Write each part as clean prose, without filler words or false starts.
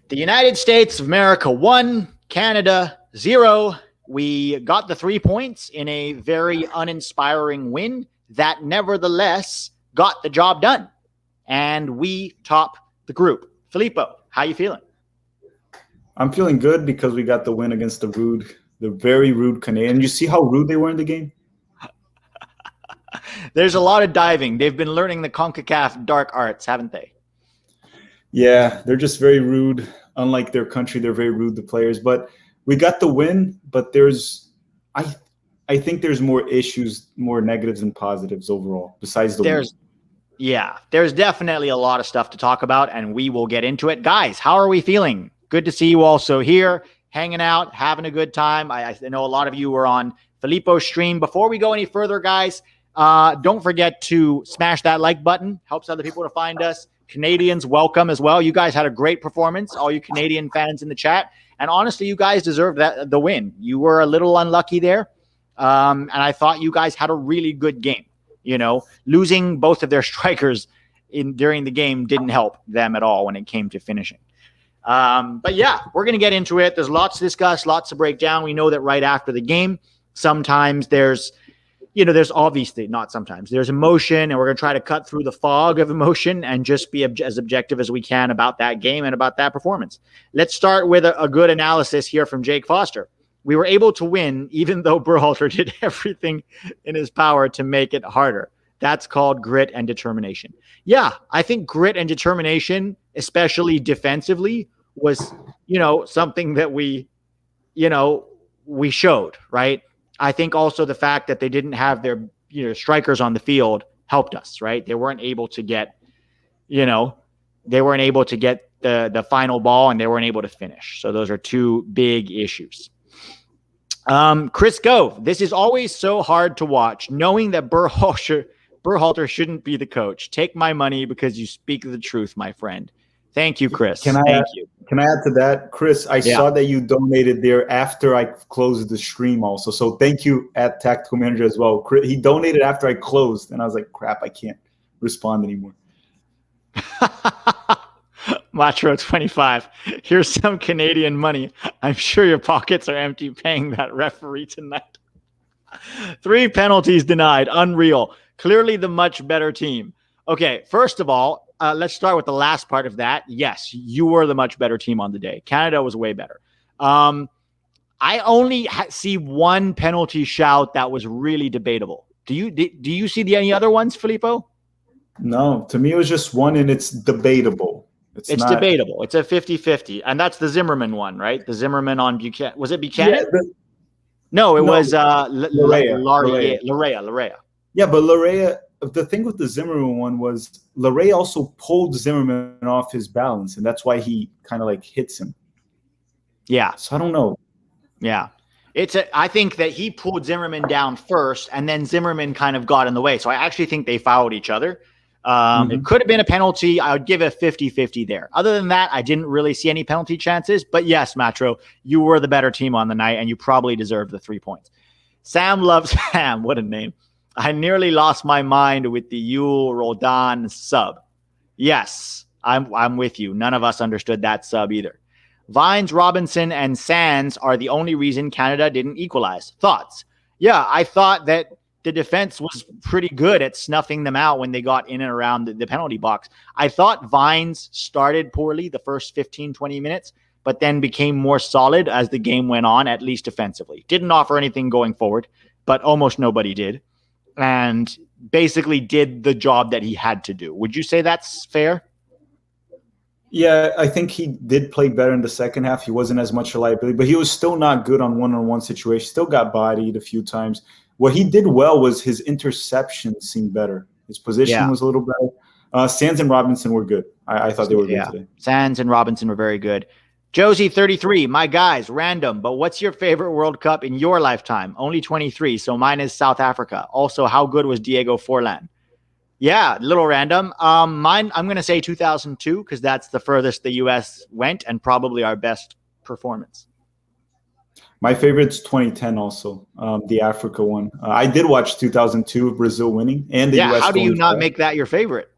The United States of America 1, Canada 0. We got the 3 points in a very uninspiring win that nevertheless got the job done. And we top the group. Filippo, how you feeling? I'm feeling good because we got the win against the very rude Canadian. You see how rude they were in the game? There's a lot of diving. They've been learning the CONCACAF dark arts, haven't they? Yeah, they're just very rude. Unlike their country, they're very rude to players. But we got the win, but I think there's more issues, more negatives than positives overall, besides the win. Yeah, there's definitely a lot of stuff to talk about, and we will get into it. Guys, how are we feeling? Good to see you also here, hanging out, having a good time. I know a lot of you were on Filippo's stream. Before we go any further, guys, don't forget to smash that like button. Helps other people to find us. Canadians, welcome as well. You guys had a great performance, all you Canadian fans in the chat. And honestly, you guys deserved the win. You were a little unlucky there. And I thought you guys had a really good game. You know, losing both of their strikers during the game didn't help them at all when it came to finishing. But yeah, we're going to get into it. There's lots to discuss, lots to break down. We know that right after the game, sometimes there's obviously not sometimes there's emotion, and we're going to try to cut through the fog of emotion and just be as objective as we can about that game and about that performance. Let's start with a good analysis here from Jake Foster. We were able to win even though Berhalter did everything in his power to make it harder. That's called grit and determination. Yeah, I think grit and determination, especially defensively, was, something that we showed, right? I think also the fact that they didn't have their, strikers on the field helped us, right? They weren't able to get, the final ball, and they weren't able to finish. So those are two big issues. Chris Gove, this is always so hard to watch, knowing that Berhalter shouldn't be the coach. Take my money because you speak the truth, my friend. Thank you, Chris. Can I add to that? Chris, I saw that you donated there after I closed the stream also. So thank you at Tactical Manager as well. He donated after I closed, and I was like, crap, I can't respond anymore. Matro 25. Here's some Canadian money. I'm sure your pockets are empty paying that referee tonight. 3 penalties denied. Unreal. Clearly the much better team. Okay, first of all, let's start with the last part of that. Yes, you were the much better team on the day. Canada was way better. I only see one penalty shout that was really debatable. Do you see any other ones, Filippo? No, to me it was just one, and it's debatable. It's debatable. It's a 50-50. And that's the Zimmerman one, right? The Zimmerman on Buchanan. Was it Buchanan? Yeah, no, it was Larea. Yeah, but Larea, the thing with the Zimmerman one was Larea also pulled Zimmerman off his balance, and that's why he kind of hits him. Yeah. So I don't know. Yeah. I think that he pulled Zimmerman down first, and then Zimmerman kind of got in the way. So I actually think they fouled each other. It could have been a penalty. I would give it a 50-50 there. Other than that, I didn't really see any penalty chances. But yes, Matro, you were the better team on the night, and you probably deserved the 3 points. Sam loves Sam. What a name. I nearly lost my mind with the Yule Roldan sub. Yes, I'm with you. None of us understood that sub either. Vines, Robinson, and Sands are the only reason Canada didn't equalize. Thoughts? Yeah, I thought that the defense was pretty good at snuffing them out when they got in and around the penalty box. I thought Vines started poorly the first 15, 20 minutes, but then became more solid as the game went on, at least defensively. Didn't offer anything going forward, but almost nobody did. And basically did the job that he had to do. Would you say that's fair? Yeah, I think he did play better in the second half. He wasn't as much a liability, but he was still not good on one-on-one situations. Still got bodied a few times. What he did well was his interception seemed better. His position was a little better. Sands and Robinson were good. I thought they were good today. Sands and Robinson were very good. Josie 33, my guys, random, but what's your favorite World Cup in your lifetime? Only 23, so mine is South Africa. Also, how good was Diego Forlan? Yeah, a little random. Mine, I'm going to say 2002 because that's the furthest the U.S. went and probably our best performance. My favorite's 2010 also, the Africa one. I did watch 2002, Brazil winning, and the U.S. How do you not make that your favorite?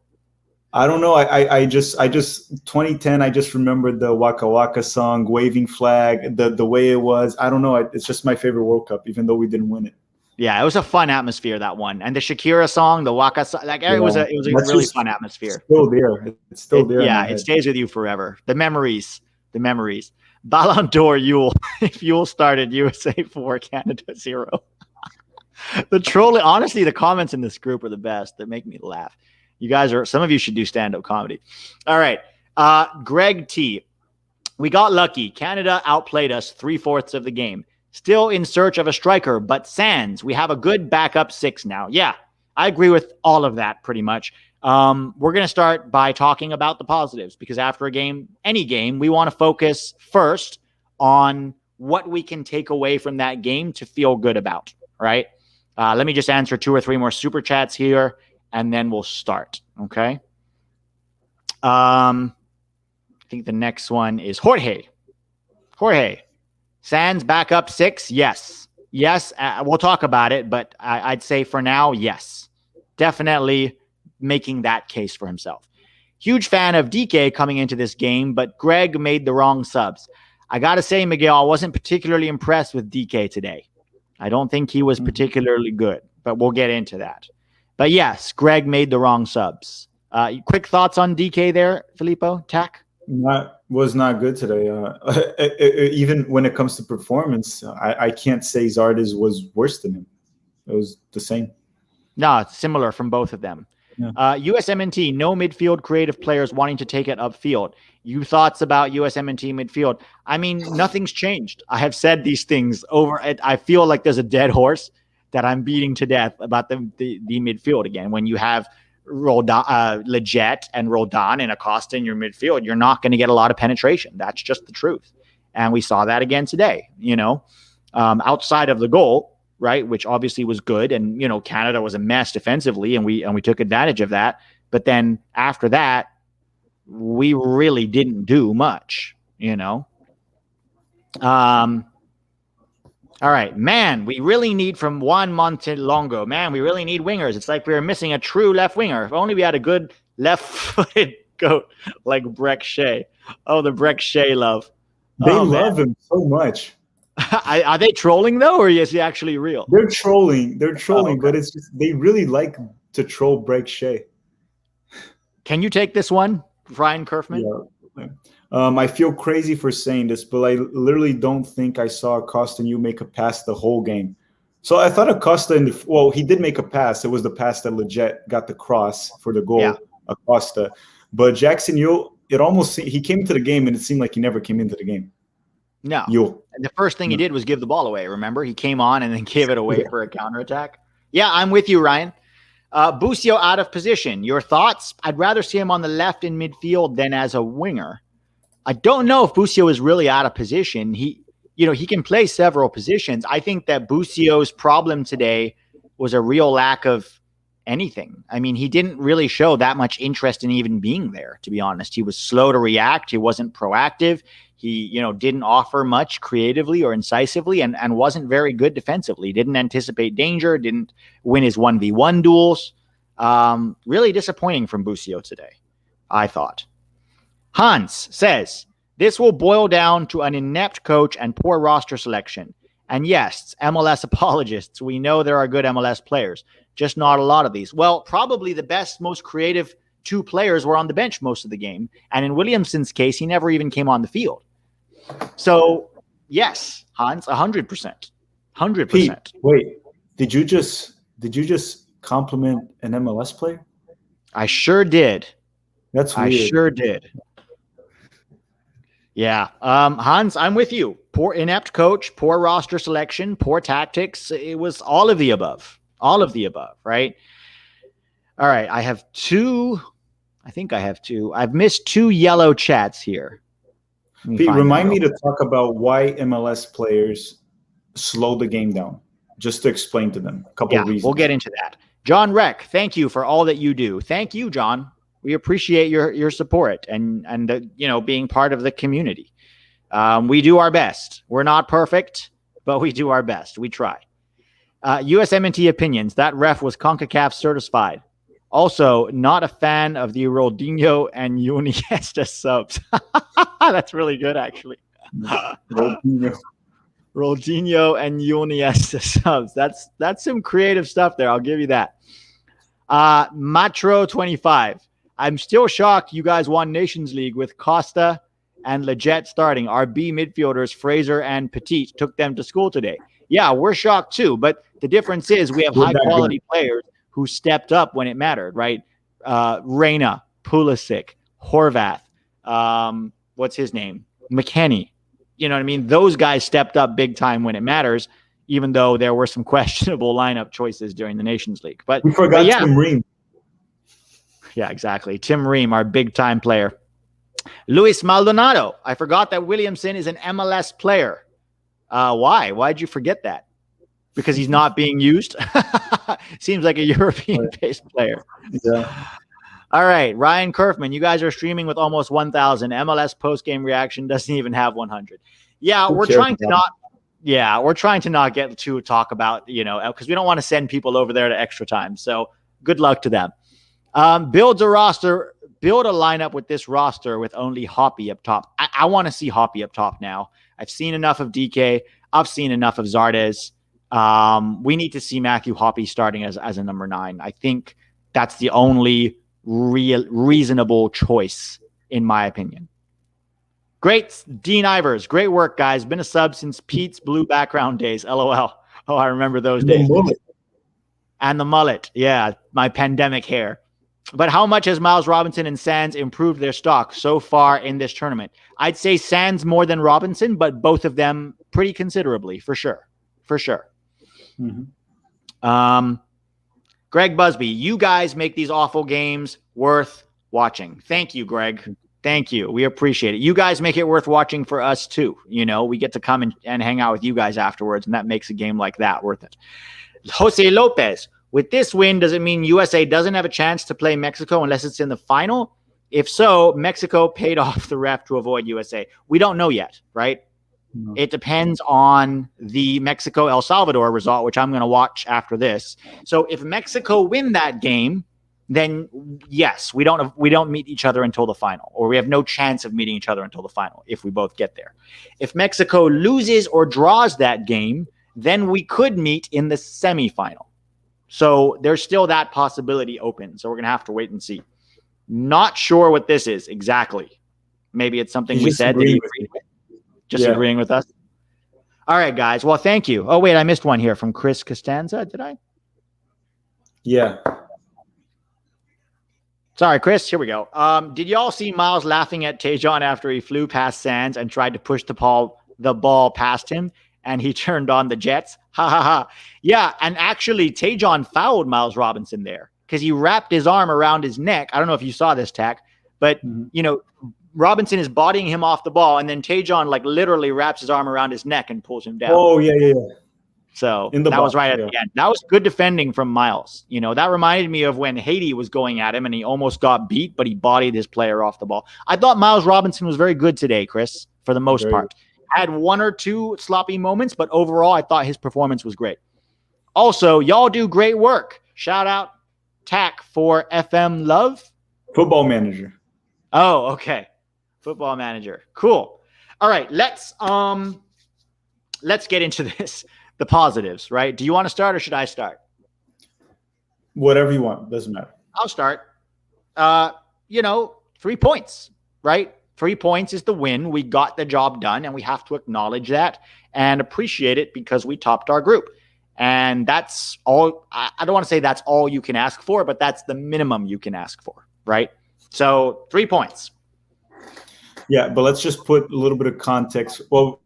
I don't know. I just 2010. I just remembered the Waka Waka song, waving flag, the way it was. I don't know. It's just my favorite World Cup, even though we didn't win it. Yeah, it was a fun atmosphere, that one. And the Shakira song, the Waka song, like it was a That's really fun atmosphere. Still there. It's still there. Yeah, it stays with you forever. The memories. Ballon d'Or Yule. If Yule started, USA 4, Canada 0. The trolling, honestly, the comments in this group are the best. That make me laugh. Some of you should do stand-up comedy. All right. Greg T. We got lucky. Canada outplayed us 3/4 of the game. Still in search of a striker, but sans. We have a good backup 6 now. Yeah, I agree with all of that pretty much. We're going to start by talking about the positives, because after a game, any game, we want to focus first on what we can take away from that game to feel good about, right? Let me just answer 2 or 3 more super chats here, and then we'll start, okay? I think the next one is Jorge. Sans backup 6, yes. We'll talk about it, but I'd say for now, yes. Definitely making that case for himself. Huge fan of Dike coming into this game, but Greg made the wrong subs. I got to say, Miguel, I wasn't particularly impressed with Dike today. I don't think he was particularly good, but we'll get into that. But yes, Greg made the wrong subs. Quick thoughts on Dike there, Filippo? Tack? Was not good today. Even when it comes to performance, I can't say Zardes was worse than him. It was the same. No, it's similar from both of them. Yeah. USMNT, no midfield creative players wanting to take it upfield. You thoughts about USMNT midfield? I mean, nothing's changed. I have said these things over. I feel like there's a dead horse that I'm beating to death about the midfield again. When you have Lletget and Roldan and Acosta in your midfield, you're not going to get a lot of penetration. That's just the truth. And we saw that again today, outside of the goal, right, which obviously was good. And, Canada was a mess defensively, and we took advantage of that. But then after that, we really didn't do much, All right, man, we really need from Juan Montelongo. Man, we really need wingers. It's like we were missing a true left winger. If only we had a good left-footed goat like Breck Shea. Oh, the Breck Shea love. They love him so much. Are they trolling, though, or is he actually real? They're trolling, but it's just they really like to troll Breck Shea. Can you take this one, Ryan Kerfman? Yeah. I feel crazy for saying this, but I literally don't think I saw Acosta and you make a pass the whole game. So I thought Acosta, he did make a pass. It was the pass that Lletget got the cross for the goal, Acosta. But Jackson Yuill, he came into the game and it seemed like he never came into the game. No. And the first thing he did was give the ball away, remember? He came on and then gave it away for a counterattack. Yeah, I'm with you, Ryan. Busio out of position. Your thoughts? I'd rather see him on the left in midfield than as a winger. I don't know if Busio is really out of position. He can play several positions. I think that Busio's problem today was a real lack of anything. I mean, he didn't really show that much interest in even being there, to be honest. He was slow to react. He wasn't proactive. He, didn't offer much creatively or incisively and wasn't very good defensively. Didn't anticipate danger, didn't win his 1v1 duels. Really disappointing from Busio today, I thought. Hans says, this will boil down to an inept coach and poor roster selection. And yes, MLS apologists, we know there are good MLS players, just not a lot of these. Well, probably the best, most creative 2 players were on the bench most of the game. And in Williamson's case, he never even came on the field. So, yes, Hans, 100%. 100%. Pete, wait, did you just compliment an MLS player? I sure did. That's weird. I sure did. Yeah. Hans, I'm with you. Poor inept coach, poor roster selection, poor tactics. It was all of the above. All of the above, right? All right. I think I have 2. I've missed 2 yellow chats here. Pete, remind me to talk about why MLS players slow the game down, just to explain to them a couple of reasons. We'll get into that. John Reck, thank you for all that you do. Thank you, John. We appreciate your support and being part of the community. We do our best. We're not perfect, but we do our best. We try. USMNT opinions. That ref was CONCACAF certified. Also, not a fan of the Roldinho and Iniesta subs. That's really good, actually. Roldinho and Iniesta subs. That's some creative stuff there. I'll give you that. Matro 25. I'm still shocked you guys won Nations League with Costa and Lletget starting. Our B midfielders, Fraser and Petit, took them to school today. Yeah, we're shocked too. But the difference is we have high-quality players who stepped up when it mattered, right? Reyna, Pulisic, Horvath, what's his name? McKennie. You know what I mean? Those guys stepped up big time when it matters, even though there were some questionable lineup choices during the Nations League. But we forgot Tim Ream. Yeah, exactly. Tim Ream, our big-time player. Luis Maldonado. I forgot that Williamson is an MLS player. Why? Why'd you forget that? Because he's not being used? Seems like a European-based player. Yeah. All right, Ryan Kerfman, you guys are streaming with almost 1,000. MLS post-game reaction doesn't even have 100. Yeah, we're trying to not get to talk about, because we don't want to send people over there to extra time. So good luck to them. Build a lineup with this roster with only Hoppy up top. I want to see Hoppy up top now. I've seen enough of Dike. I've seen enough of Zardes. We need to see Matthew Hoppy starting as a number 9. I think that's the only reasonable choice, in my opinion. Great. Dean Ivers. Great work, guys. Been a sub since Pete's blue background days. LOL. Oh, I remember those days. And the mullet. Yeah, my pandemic hair. But how much has Miles Robinson and Sands improved their stock so far in this tournament? I'd say Sands more than Robinson, but both of them pretty considerably, for sure. Mm-hmm. Greg Busby, you guys make these awful games worth watching. Thank you, Greg. Thank you. We appreciate it. You guys make it worth watching for us too. We get to come and hang out with you guys afterwards, and that makes a game like that worth it. Jose Lopez, with this win, does it mean USA doesn't have a chance to play Mexico unless it's in the final? If so, Mexico paid off the ref to avoid USA. We don't know yet, right? No. It depends on the Mexico-El Salvador result, which I'm going to watch after this. So if Mexico win that game, then yes, we don't meet each other until the final, or we have no chance of meeting each other until the final if we both get there. If Mexico loses or draws that game, then we could meet in the semifinal. So there's still that possibility open. So we're going to have to wait and see. Not sure what this is exactly. Maybe it's something we said. Agreeing with us. All right, guys. Well, thank you. Oh, wait, I missed one here from Chris Costanza. Did I? Yeah. Sorry, Chris. Here we go. Did y'all see Miles laughing at Tejan after he flew past Sands and tried to push the ball past him, and he turned on the Jets? Ha, ha, ha. Yeah, and actually, Tejan fouled Miles Robinson there because he wrapped his arm around his neck. I don't know if you saw this, Tack, but, Robinson is bodying him off the ball, and then Tejan literally wraps his arm around his neck and pulls him down. Oh, yeah. So that was right at the end. That was good defending from Miles. That reminded me of when Haiti was going at him and he almost got beat, but he bodied his player off the ball. I thought Miles Robinson was very good today, Chris, for the most part. Had one or two sloppy moments, but overall, I thought his performance was great. Also, y'all do great work. Shout out Tack for FM Love. Football Manager. Oh, okay. Football Manager. Cool. All right, let's get into this. The positives, right? Do you want to start or should I start? Whatever you want. Doesn't matter. I'll start. 3 points, right? 3 points is the win. We got the job done, and we have to acknowledge that and appreciate it because we topped our group. And that's all. I don't want to say that's all you can ask for, but that's the minimum you can ask for, right? So 3 points. Yeah, but let's just put a little bit of context. Well,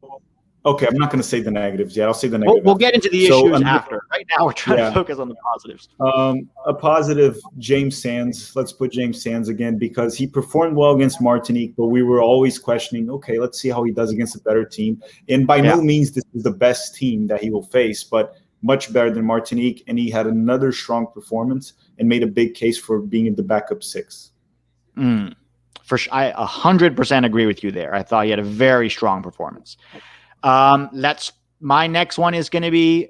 okay, I'm not going to say the negatives yet. I'll say the negatives. We'll get into the issues after. Right now, we're trying to focus on the positives. A positive, James Sands. Let's put James Sands again because he performed well against Martinique, but we were always questioning, okay, let's see how he does against a better team. And by no means this is the best team that he will face, but much better than Martinique. And he had another strong performance and made a big case for being in the backup 6. For sure, I 100% agree with you there. I thought he had a very strong performance. My next one is going to be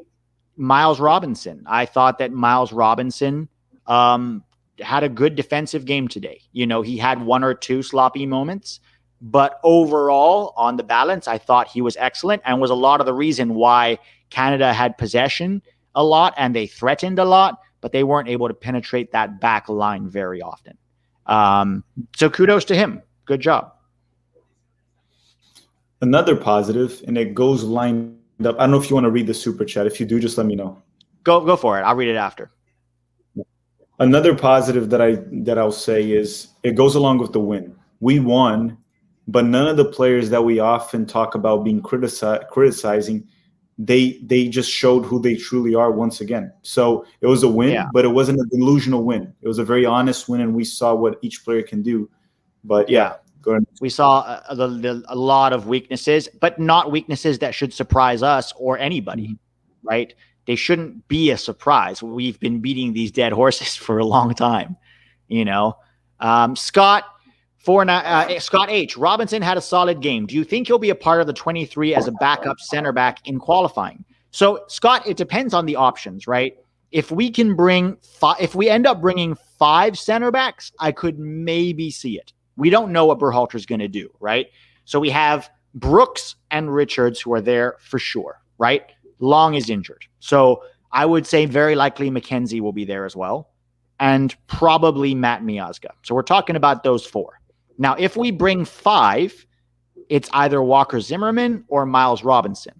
Miles Robinson. I thought that Miles Robinson had a good defensive game today. He had one or two sloppy moments, but overall, on the balance, I thought he was excellent and was a lot of the reason why Canada had possession a lot and they threatened a lot, but they weren't able to penetrate that back line very often. So kudos to him. Good job. Another positive, and it goes lined up. I don't know if you want to read the super chat. If you do, just let me know. Go for it. I'll read it after. Another positive that I'll say is it goes along with the win. We won, but none of the players that we often talk about being criticizing, they just showed who they truly are once again. So it was a win, but it wasn't a delusional win. It was a very honest win, and we saw what each player can do. But yeah. Go ahead. We saw a lot of weaknesses, but not weaknesses that should surprise us or anybody, right? They shouldn't be a surprise. We've been beating these dead horses for a long time, Scott H. Robinson had a solid game. Do you think he'll be a part of the 23 as a backup center back in qualifying? So, Scott, it depends on the options, right? If we can if we end up bringing 5 center backs, I could maybe see it. We don't know what Berhalter is going to do, right? So we have Brooks and Richards who are there for sure, right? Long is injured. So I would say very likely McKenzie will be there as well, and probably Matt Miazga. So we're talking about those 4. Now, if we bring 5, it's either Walker Zimmerman or Miles Robinson.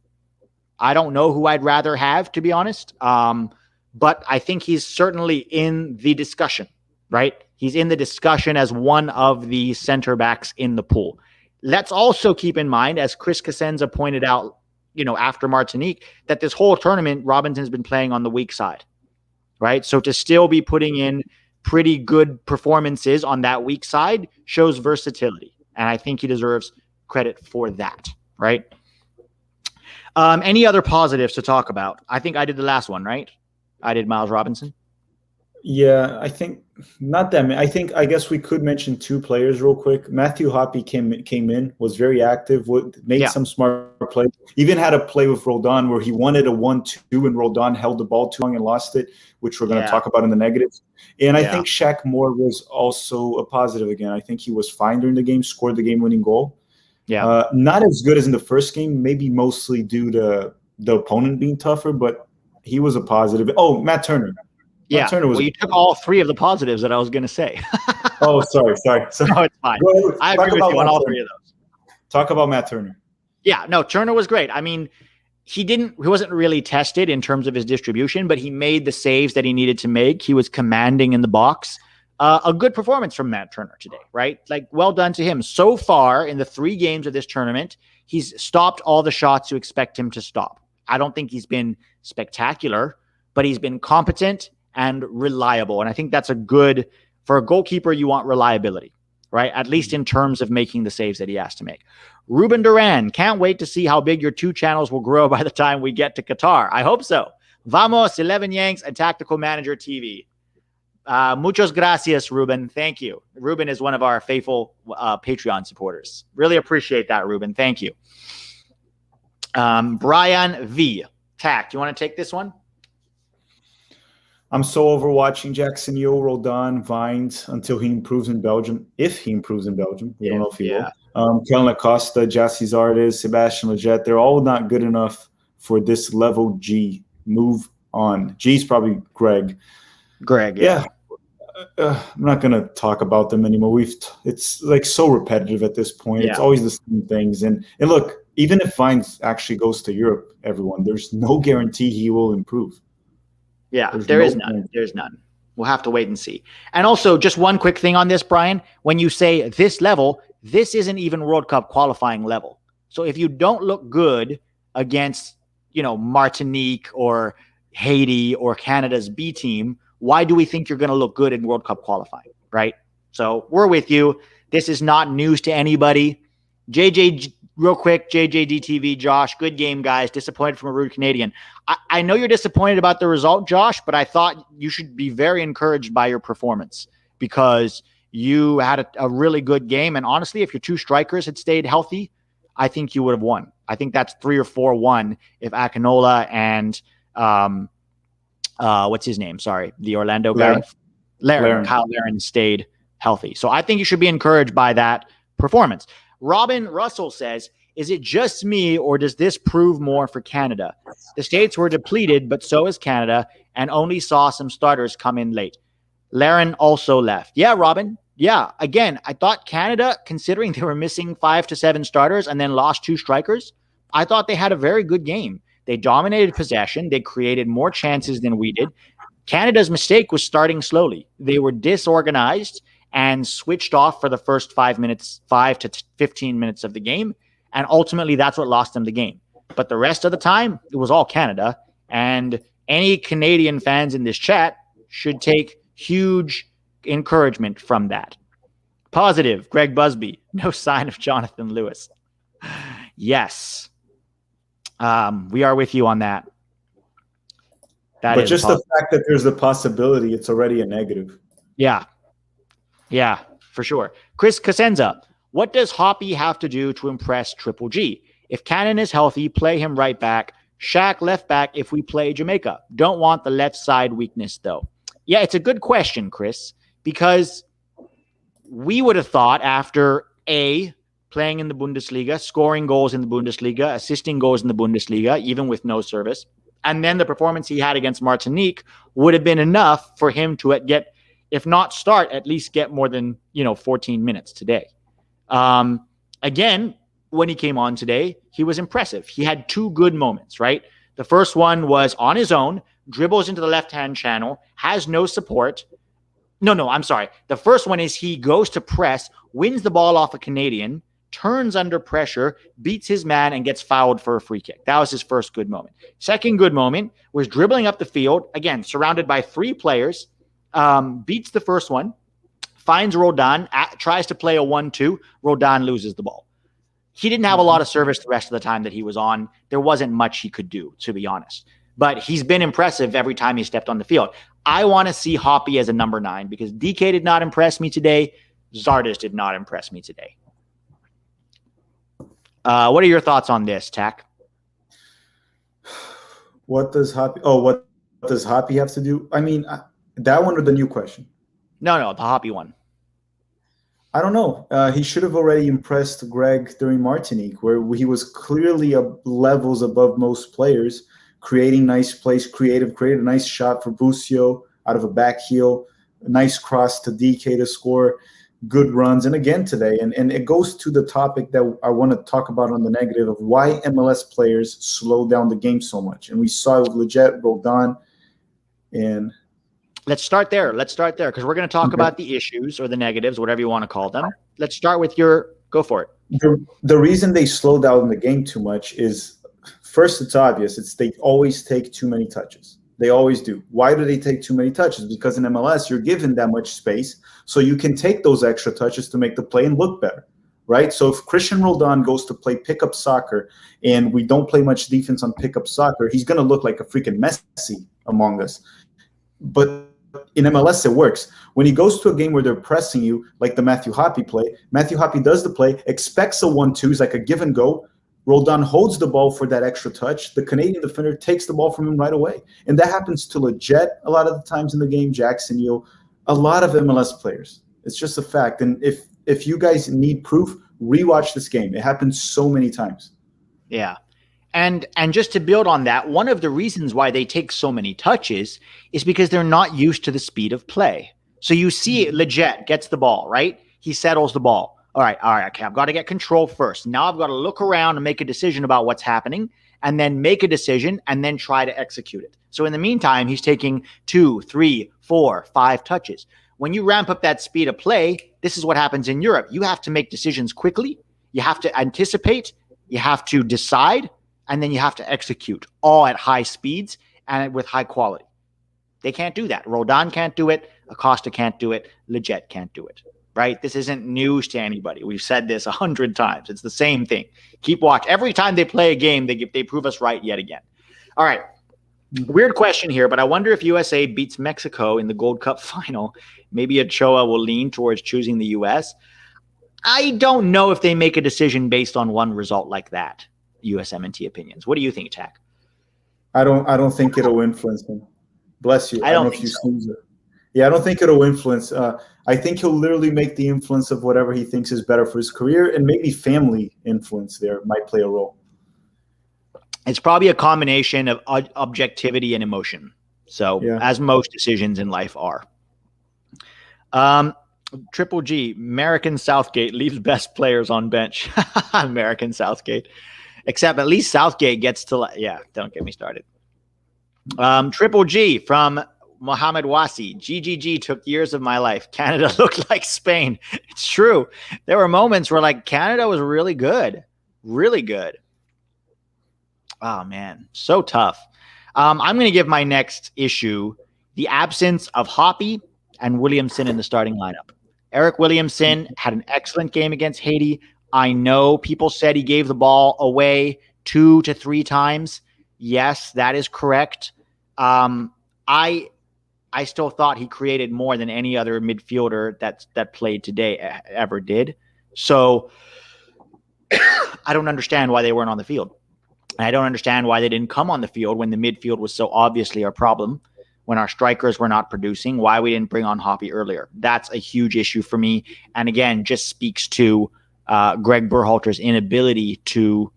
I don't know who I'd rather have, to be honest, but I think he's certainly in the discussion, right? He's in the discussion as one of the center backs in the pool. Let's also keep in mind, as Chris Cosenza pointed out, after Martinique, that this whole tournament, Robinson's been playing on the weak side, right? So to still be putting in pretty good performances on that weak side shows versatility. And I think he deserves credit for that, right? Any other positives to talk about? I think I did the last one, right? I did Miles Robinson. Yeah, I think not that many. I guess we could mention 2 players real quick. Matthew Hoppy came in, was very active, made some smart plays. Even had a play with Roldan where he wanted a 1-2 and Roldan held the ball too long and lost it, which we're going to talk about in the negatives. And I think Shaq Moore was also a positive again. I think he was fine during the game, scored the game-winning goal. Yeah, not as good as in the first game, maybe mostly due to the opponent being tougher, but he was a positive. Oh, Matt Turner. Yeah, well, you took all 3 of the positives that I was going to say. Oh, sorry. No, it's fine. I agree with you on all 3 of those. Talk about Matt Turner. Yeah, no, Turner was great. I mean, he wasn't really tested in terms of his distribution, but he made the saves that he needed to make. He was commanding in the box. A good performance from Matt Turner today, right? Like, well done to him. So far in the 3 games of this tournament, he's stopped all the shots you expect him to stop. I don't think he's been spectacular, but he's been competent and reliable. And I think that's for a goalkeeper, you want reliability, right? At least in terms of making the saves that he has to make. Ruben Duran, can't wait to see how big your 2 channels will grow by the time we get to Qatar. I hope so. Vamos, 11 Yanks, and Tactical Manager TV. Muchos gracias, Ruben. Thank you. Ruben is one of our faithful Patreon supporters. Really appreciate that, Ruben. Thank you. Brian V. Tack, you want to take this one? I'm so over watching Jackson Yo, Roldan, Vines until he improves in Belgium. If he improves in Belgium, we don't know if he will. Kellen Acosta, Jassy Zardes, Sebastian Lletget, they're all not good enough for this level G. Move on. G's probably Greg. Yeah. I'm not going to talk about them anymore. It's like so repetitive at this point. It's always the same things. And look, even if Vines actually goes to Europe, there's no guarantee he will improve. Yeah, there's none. There's none. We'll have to wait and see. And also, just one quick thing on this, Brian. When you say this level, this isn't even World Cup qualifying level. So if you don't look good against, Martinique or Haiti or Canada's B team, why do we think you're going to look good in World Cup qualifying, right? So we're with you. This is not news to anybody. Real quick, JJDTV, Josh, good game, guys. Disappointed from a rude Canadian. I know you're disappointed about the result, Josh, but I thought you should be very encouraged by your performance because you had a really good game. And honestly, if your 2 strikers had stayed healthy, I think you would have won. I think that's 3 or 4-1 if Akinola and what's his name? Sorry, the Orlando guy. Kyle Laren stayed healthy. So I think you should be encouraged by that performance. Robin Russell says, is it just me or does this prove more for Canada? The States were depleted, but so is Canada, and only saw some starters come in late. Laren also left. Yeah, Robin. Yeah. Again, I thought Canada, considering they were missing 5 to 7 starters and then lost 2 strikers, I thought they had a very good game. They dominated possession. They created more chances than we did. Canada's mistake was starting slowly. They were disorganized and switched off for the first 5 to 15 minutes of the game. And ultimately, that's what lost them the game. But the rest of the time, it was all Canada. And any Canadian fans in this chat should take huge encouragement from that. Positive, Greg Busby. No sign of Jonathan Lewis. Yes. We are with you on that. But just the fact that there's a possibility, it's already a negative. Yeah. Yeah, for sure. Chris Casenza, what does Hoppy have to do to impress Triple G? If Cannon is healthy, play him right back. Shaq left back if we play Jamaica. Don't want the left side weakness, though. Yeah, it's a good question, Chris, because we would have thought after playing in the Bundesliga, scoring goals in the Bundesliga, assisting goals in the Bundesliga, even with no service, and then the performance he had against Martinique would have been enough for him to get, if not start, at least get more than 14 minutes today. Again, when he came on today, he was impressive. He had 2 good moments, right? The first one was on his own, dribbles into the left-hand channel, has no support. No, I'm sorry. The first one is he goes to press, wins the ball off a Canadian, turns under pressure, beats his man, and gets fouled for a free kick. That was his first good moment. Second good moment was dribbling up the field, again, surrounded by 3 players, beats the first one, finds Roldan, tries to play a 1-2. Roldan loses the ball. He didn't have a lot of service the rest of the time that he was on. There wasn't much he could do, to be honest. But he's been impressive every time he stepped on the field. I want to see Hoppy as a number 9 because Dike did not impress me today. Zardes did not impress me today. What are your thoughts on this, Tak? What does Hoppy have to do? I mean, that one or the new question? No, the Hoppy one. I don't know. He should have already impressed Greg during Martinique, where he was clearly levels above most players, creating nice plays, created a nice shot for Busio out of a back heel, a nice cross to Dike to score, good runs. And again today, and it goes to the topic that I want to talk about on the negative of why MLS players slow down the game so much. And we saw it with Lletget, Roldan, and... Let's start there because we're going to talk about the issues or the negatives, whatever you want to call them. Let's start with go for it. The reason they slow down the game too much is, first, it's obvious. They always take too many touches. They always do. Why do they take too many touches? Because in MLS, you're given that much space, so you can take those extra touches to make the play and look better, right? So if Christian Roldan goes to play pickup soccer and we don't play much defense on pickup soccer, he's going to look like a freaking Messi among us. But in MLS, it works. When he goes to a game where they're pressing you, like the Matthew Hoppy play, Matthew Hoppy does the play, expects a 1-2, it's like a give and go. Roldan holds the ball for that extra touch. The Canadian defender takes the ball from him right away. And that happens to Lletget a lot of the times in the game, Jackson, a lot of MLS players. It's just a fact. And if you guys need proof, rewatch this game. It happens so many times. Yeah. And just to build on that, one of the reasons why they take so many touches is because they're not used to the speed of play. So you see Lletget gets the ball, right? He settles the ball. All right, okay, I've got to get control first. Now I've got to look around and make a decision about what's happening and then make a decision and then try to execute it. So in the meantime, he's taking 2, 3, 4, 5 touches. When you ramp up that speed of play, this is what happens in Europe. You have to make decisions quickly. You have to anticipate. You have to decide. And then you have to execute all at high speeds and with high quality. They can't do that. Roldan can't do it. Acosta can't do it. Lletget can't do it, right? This isn't news to anybody. We've said this 100 times. It's the same thing. Keep watch. Every time they play a game, they prove us right yet again. All right. Weird question here, but I wonder if USA beats Mexico in the Gold Cup final, maybe Ochoa will lean towards choosing the U.S. I don't know if they make a decision based on one result like that. USMNT opinions. What do you think, Tak? I don't think it'll influence him. Bless you. I don't know think if you so. snooze it. Yeah, I don't think it'll influence. I think he'll literally make the influence of whatever he thinks is better for his career, and maybe family influence there might play a role. It's probably a combination of objectivity and emotion. So, Yeah. as most decisions in life are. Triple G, American Southgate leaves best players on bench. American Southgate. Except at least Southgate gets to, yeah, don't get me started. Triple G from Mohammed Wasi. GGG took years of my life. Canada looked like Spain. It's true. There were moments where like Canada was really good. Really good. Oh, man. So tough. I'm going to give my next issue the absence of Hoppy and Williamson in the starting lineup. Eric Williamson had an excellent game against Haiti. I know people said he gave the ball away 2 to 3 times. Yes, that is correct. I still thought he created more than any other midfielder that played today ever did. So I don't understand why they weren't on the field. And I don't understand why they didn't come on the field when the midfield was so obviously our problem, when our strikers were not producing, why we didn't bring on Hoppy earlier. That's a huge issue for me. And again, just speaks to Greg Berhalter's inability to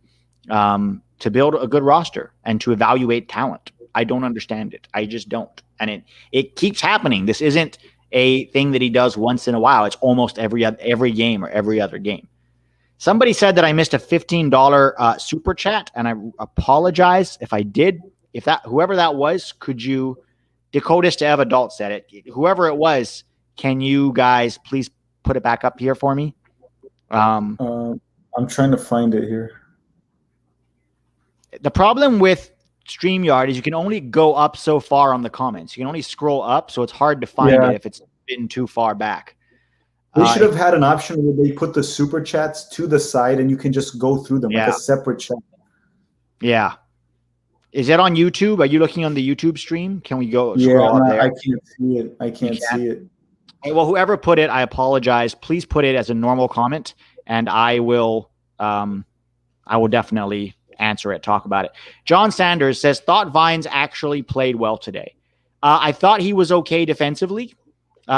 build a good roster and to evaluate talent. I don't understand it. I just don't. And it keeps happening. This isn't a thing that he does once in a while. It's almost every game or every other game. Somebody said that I missed a $15 super chat, and I apologize if I did. Whoever that was, could you, Dakotas to Ev Adult said it. Whoever it was, can you guys please put it back up here for me? I'm trying to find it here. The problem with StreamYard is you can only go up so far on the comments. You can only scroll up, so it's hard to find it if it's been too far back. They should have had an option where they put the super chats to the side and you can just go through them like a separate chat. Yeah. Is it on YouTube? Are you looking on the YouTube stream? Can we go scroll up there? I can't see it. I can't see it. Okay, well, whoever put it, I apologize. Please put it as a normal comment, and I will definitely answer it, talk about it. John Sanders says, thought Vines actually played well today. I thought he was okay defensively.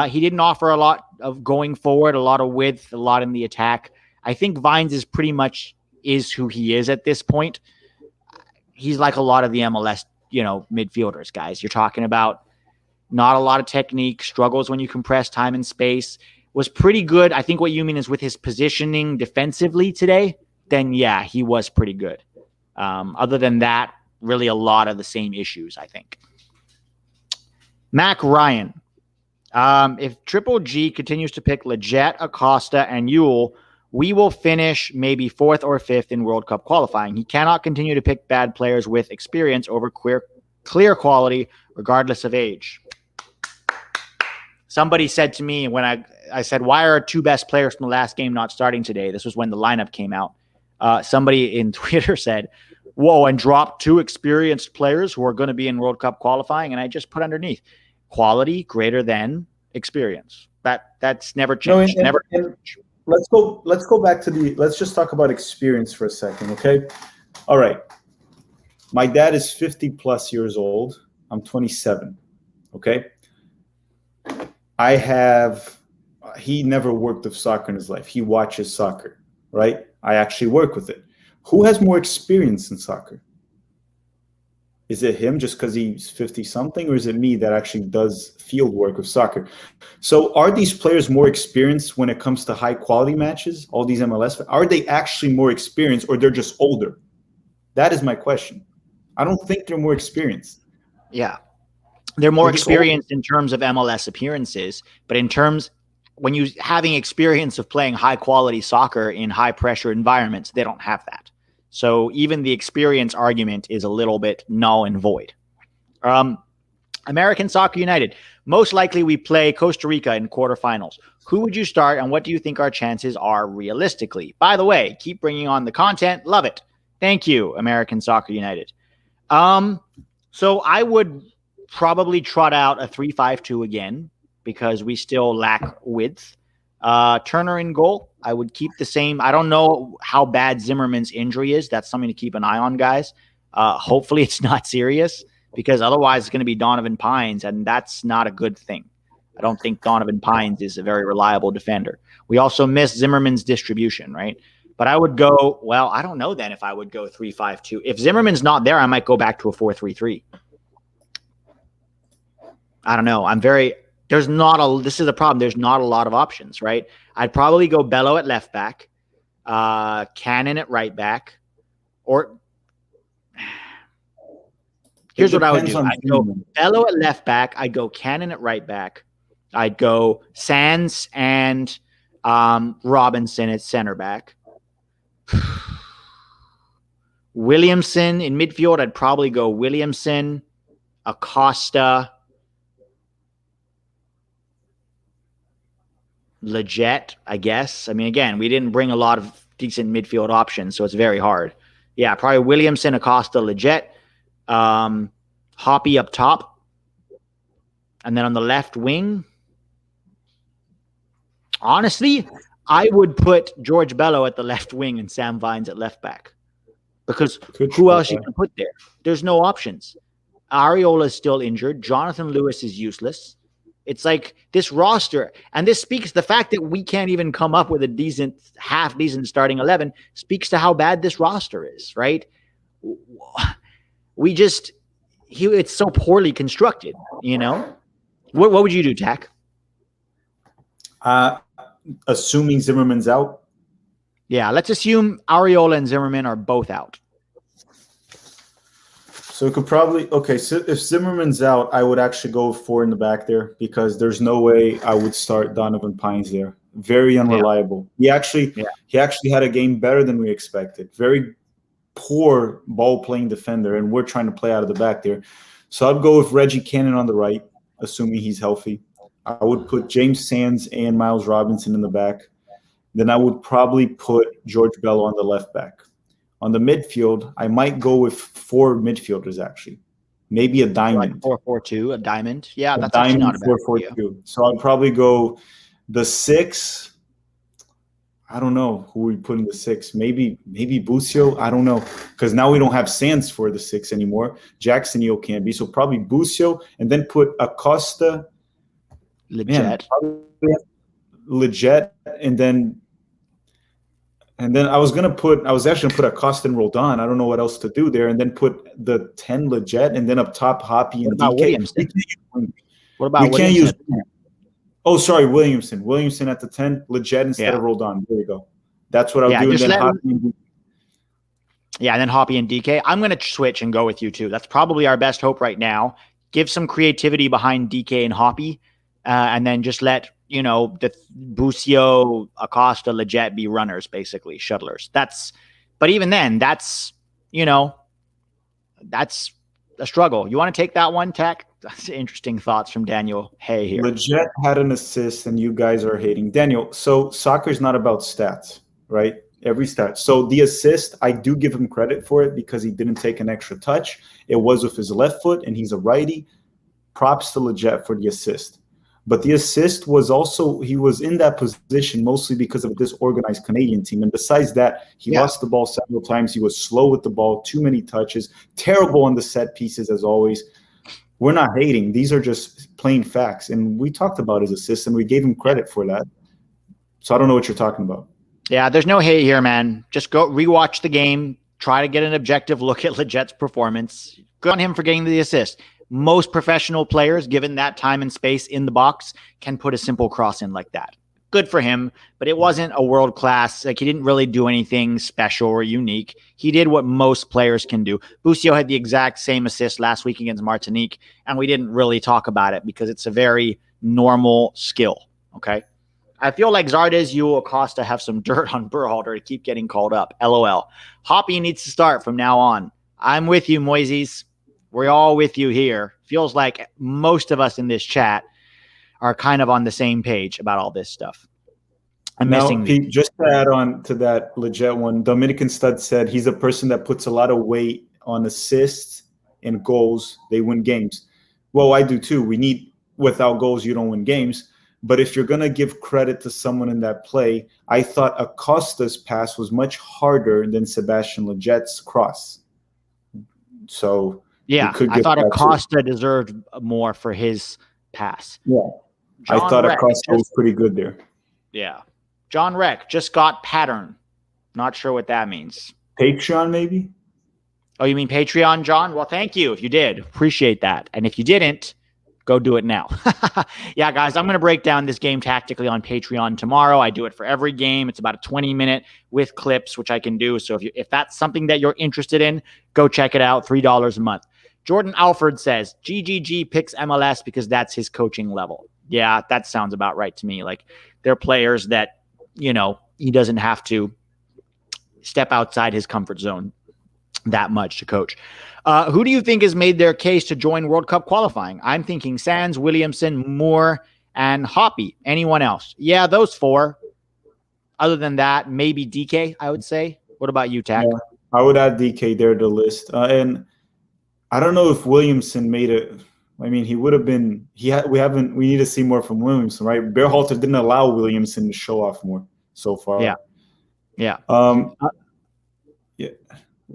He didn't offer a lot of going forward, a lot of width, a lot in the attack. I think Vines is pretty much is who he is at this point. He's like a lot of the MLS, midfielders, guys. You're talking about not a lot of technique, struggles when you compress time and space. Was pretty good. I think what you mean is with his positioning defensively today, then yeah, he was pretty good. Other than that, really a lot of the same issues, I think. Mac Ryan. If Triple G continues to pick Lletget, Acosta, and Yule, we will finish maybe 4th or 5th in World Cup qualifying. He cannot continue to pick bad players with experience over clear quality, regardless of age. Somebody said to me when I said, why are our 2 best players from the last game not starting today? This was when the lineup came out. Somebody in Twitter said, whoa, and dropped 2 experienced players who are going to be in World Cup qualifying. And I just put underneath, quality greater than experience. That's never changed. Never changed. Let's go back to let's just talk about experience for a second, okay? All right. My dad is 50 plus years old. I'm 27, okay? He never worked with soccer in his life. He watches soccer, right? I actually work with it. Who has more experience in soccer? Is it him just because he's 50-something, or is it me that actually does field work with soccer? So are these players more experienced when it comes to high-quality matches, all these MLS? Are they actually more experienced, or they're just older? That is my question. I don't think they're more experienced. Yeah. They're more experienced in terms of MLS appearances, but in terms when you having experience of playing high-quality soccer in high-pressure environments, they don't have that. So even the experience argument is a little bit null and void. American Soccer United. Most likely we play Costa Rica in quarterfinals. Who would you start, and what do you think our chances are realistically? By the way, keep bringing on the content. Love it. Thank you, American Soccer United. So I would probably trot out a 3-5-2 again because we still lack width. Turner in goal. I would keep the same. I don't know how bad Zimmerman's injury is. That's something to keep an eye on, guys. Hopefully it's not serious, because otherwise it's going to be Donovan Pines, and that's not a good thing. I don't think Donovan Pines is a very reliable defender. We also miss Zimmerman's distribution, right? But I would go, well, I don't know then if I would go 3-5-2. If Zimmerman's not there, I might go back to a 4-3-3. I don't know. This is the problem. There's not a lot of options, right? I'd probably go Bello at left back, Cannon at right back, or here's what I would do. I'd go Bello at left back. I'd go Cannon at right back. I'd go Sands and Robinson at center back. Williamson in midfield. I'd probably go Williamson, Acosta, Lletget, I guess. I mean, again, we didn't bring a lot of decent midfield options, so it's very hard. Yeah, probably Williamson, Acosta, Lletget, Hoppy up top. And then on the left wing, honestly, I would put George Bello at the left wing and Sam Vines at left back. Because who else you can put there? There's no options. Areola is still injured. Jonathan Lewis is useless. It's like this roster, and this speaks the fact that we can't even come up with a half decent starting 11 speaks to how bad this roster is, right? It's so poorly constructed, you know? What would you do, Tack? Assuming Zimmerman's out. Yeah, let's assume Areola and Zimmerman are both out. So it could probably so if Zimmerman's out, I would actually go with 4 in the back there because there's no way I would start Donovan Pines there. Very unreliable. Yeah. He actually had a game better than we expected. Very poor ball playing defender, and we're trying to play out of the back there. So I'd go with Reggie Cannon on the right, assuming he's healthy. I would put James Sands and Miles Robinson in the back. Then I would probably put George Bello on the left back. On the midfield, I might go with 4 midfielders, actually. Maybe a diamond. Like 4-4-2, a diamond. Yeah, that's actually not a bad 4-4-2. So I'd probably go the 6. I don't know who we put in the 6. Maybe Busio. I don't know. Because now we don't have Sands for the 6 anymore. Jackson Eo can't be. So probably Busio. And then put Acosta. Lletget. Lletget. And then I was actually gonna put Acosta and Roldan. I don't know what else to do there, and then put the 10 Lletget, and then up top Hoppy and Dike. Williamson? What about Williamson? Williamson? Williamson. Williamson at the 10, Lletget instead of Roldan. There you go. That's what I'll do. And then and then Hoppy and Dike. I'm going to switch and go with you too. That's probably our best hope right now. Give some creativity behind Dike and Hoppy, and then just let the Busio, Acosta, Lletget be runners, basically shuttlers. But even then, that's a struggle. You want to take that one, Tech? That's interesting thoughts from Daniel Hay here. Lletget had an assist, and you guys are hating Daniel. So soccer's not about stats, right? Every stat. So the assist, I do give him credit for it because he didn't take an extra touch. It was with his left foot, and he's a righty. Props to Lletget for the assist. But the assist was also, he was in that position mostly because of a disorganized Canadian team. And besides that, he lost the ball several times. He was slow with the ball, too many touches, terrible on the set pieces as always. We're not hating. These are just plain facts. And we talked about his assist, and we gave him credit for that. So I don't know what you're talking about. Yeah, there's no hate here, man. Just go rewatch the game. Try to get an objective look at Lletget's performance. Good on him for getting the assist. Most professional players, given that time and space in the box, can put a simple cross in like that. Good for him, but it wasn't a world class. Like, he didn't really do anything special or unique. He did what most players can do. Busio had the exact same assist last week against Martinique, and we didn't really talk about it because it's a very normal skill. Okay. I feel like Zardes, you, Acosta have some dirt on Berhalter to keep getting called up. LOL. Hoppy needs to start from now on. I'm with you, Moises. We're all with you here. Feels like most of us in this chat are kind of on the same page about all this stuff. Pete, just to add on to that Lletget one, Dominican Stud said he's a person that puts a lot of weight on assists and goals. They win games. Well, I do too. Without goals, you don't win games. But if you're going to give credit to someone in that play, I thought Acosta's pass was much harder than Sebastian Lletget's cross. So yeah, I thought Acosta deserved more for his pass. Yeah. I John thought Reck Acosta was pretty good there. Yeah. John Reck just got pattern. Not sure what that means. Patreon, maybe? Oh, you mean Patreon, John? Well, thank you if you did. Appreciate that. And if you didn't, go do it now. Yeah, guys, I'm going to break down this game tactically on Patreon tomorrow. I do it for every game. It's about a 20-minute with clips, which I can do. So if that's something that you're interested in, go check it out. $3 a month. Jordan Alford says, GGG picks MLS because that's his coaching level. Yeah, that sounds about right to me. Like, they're players that, he doesn't have to step outside his comfort zone that much to coach. Who do you think has made their case to join World Cup qualifying? I'm thinking Sands, Williamson, Moore, and Hoppy. Anyone else? Yeah, those four. Other than that, maybe Dike, I would say. What about you, Tack? Yeah, I would add Dike there to the list. And I don't know if Williamson made it. I mean, he would have been. We need to see more from Williamson, right? Berhalter didn't allow Williamson to show off more so far. Yeah. Yeah.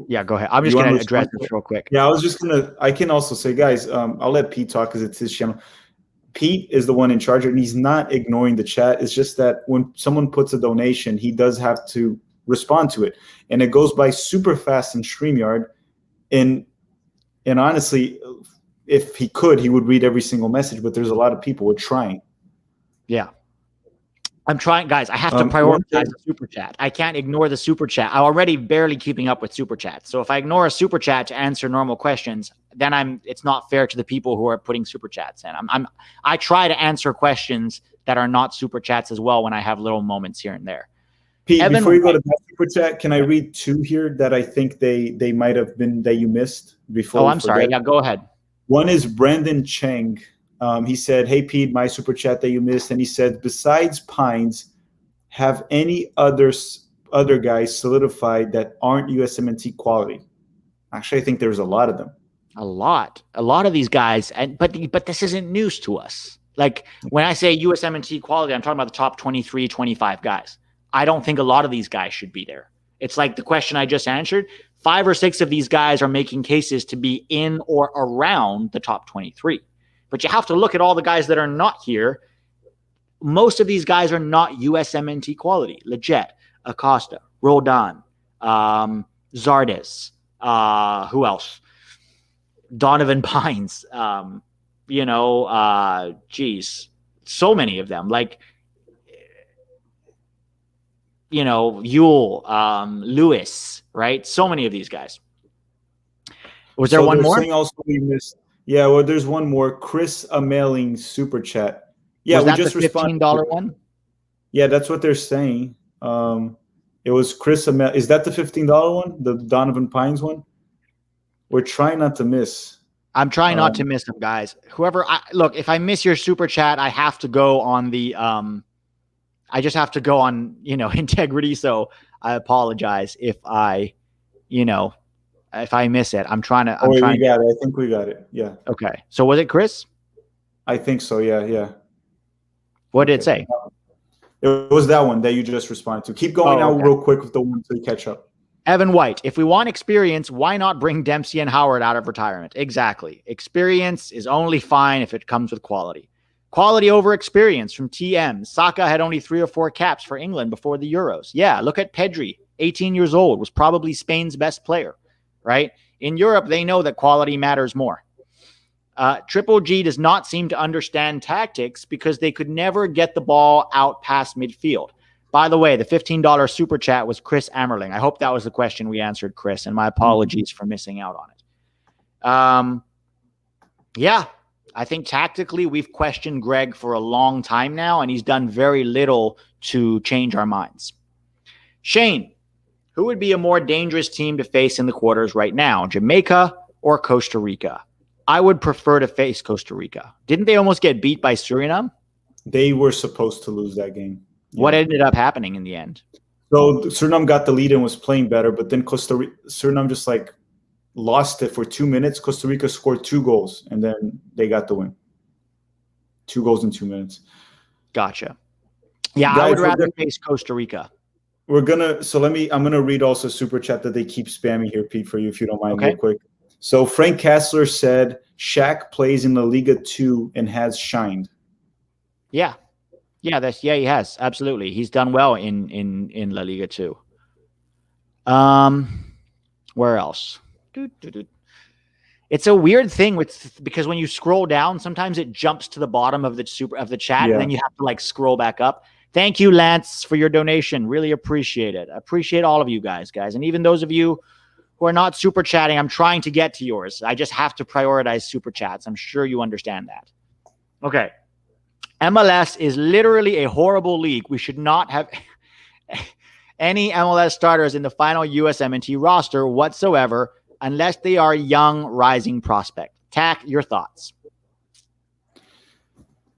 Yeah, go ahead. I'm just going to address this real quick. Yeah, I can also say, guys, I'll let Pete talk because it's his channel. Pete is the one in charge, and he's not ignoring the chat. It's just that when someone puts a donation, he does have to respond to it. And it goes by super fast in StreamYard. And honestly, if he could, he would read every single message, but there's a lot of people. We're trying. Yeah. I'm trying, guys. I have to prioritize the super chat. I can't ignore the super chat. I'm already barely keeping up with super chats. So if I ignore a super chat to answer normal questions, then it's not fair to the people who are putting super chats in. I try to answer questions that are not super chats as well when I have little moments here and there. Pete, before you go to that super chat, can I read two here that I think they might have been that you missed before? Oh, I'm sorry. Yeah, go ahead. One is Brandon Cheng. He said, "Hey Pete, my super chat that you missed," and he said, "Besides Pines, have any other guys solidified that aren't USMNT quality?" Actually, I think there's a lot of them. A lot of these guys, but this isn't news to us. Like, when I say USMNT quality, I'm talking about the top 23, 25 guys. I don't think a lot of these guys should be there. It's like the question I just answered. 5 or 6 of these guys are making cases to be in or around the top 23. But you have to look at all the guys that are not here. Most of these guys are not USMNT quality. Lletget, Acosta, Roldan, Zardes, who else? Donovan Pines. So many of them. Like, Yule, Lewis, right? So many of these guys. Was there one more? Also we missed. Yeah, well, there's one more. Chris Ameling super chat. Yeah, was that just the $15 one? Yeah, that's what they're saying. It was Chris Amel. Is that the $15 one? The Donovan Pines one? We're trying not to miss. I'm trying not to miss them, guys. Look, if I miss your super chat, I have to go on the I just have to go on, integrity. So I apologize if I miss it. I'm trying to. We got it. I think we got it. Yeah. Okay. So was it Chris? I think so. Yeah. What did it say? It was that one that you just responded to. Keep going real quick with the one so you catch up. Evan White, if we want experience, why not bring Dempsey and Howard out of retirement? Exactly. Experience is only fine if it comes with quality. Quality over experience from TM. Saka had only 3 or 4 caps for England before the Euros. Yeah, look at Pedri, 18 years old, was probably Spain's best player, right? In Europe, they know that quality matters more. Triple G does not seem to understand tactics because they could never get the ball out past midfield. By the way, the $15 super chat was Chris Ammerling. I hope that was the question we answered, Chris, and my apologies for missing out on it. Yeah, I think tactically we've questioned Greg for a long time now, and he's done very little to change our minds. Shane, who would be a more dangerous team to face in the quarters right now, Jamaica or Costa Rica? I would prefer to face Costa Rica. Didn't they almost get beat by Suriname? They were supposed to lose that game. Yeah. What ended up happening in the end? So Suriname got the lead and was playing better, but then Suriname just lost it for 2 minutes. Costa Rica scored 2 goals, and then they got the win. 2 goals in 2 minutes. Gotcha. Yeah, guys, I would rather face Costa Rica. I'm gonna read also super chat that they keep spamming here, Pete, for you if you don't mind, real quick. So Frank Kassler said Shaq plays in La Liga 2 and has shined. Yeah. Yeah, he has. Absolutely. He's done well in La Liga too. Where else? It's a weird thing because when you scroll down, sometimes it jumps to the bottom of the chat, and then you have to like scroll back up. Thank you, Lance, for your donation. Really appreciate it. I appreciate all of you guys, and even those of you who are not super chatting. I'm trying to get to yours. I just have to prioritize super chats. I'm sure you understand that. Okay. MLS is literally a horrible league. We should not have any MLS starters in the final USMNT roster whatsoever unless they are a young, rising prospect. Tack, your thoughts.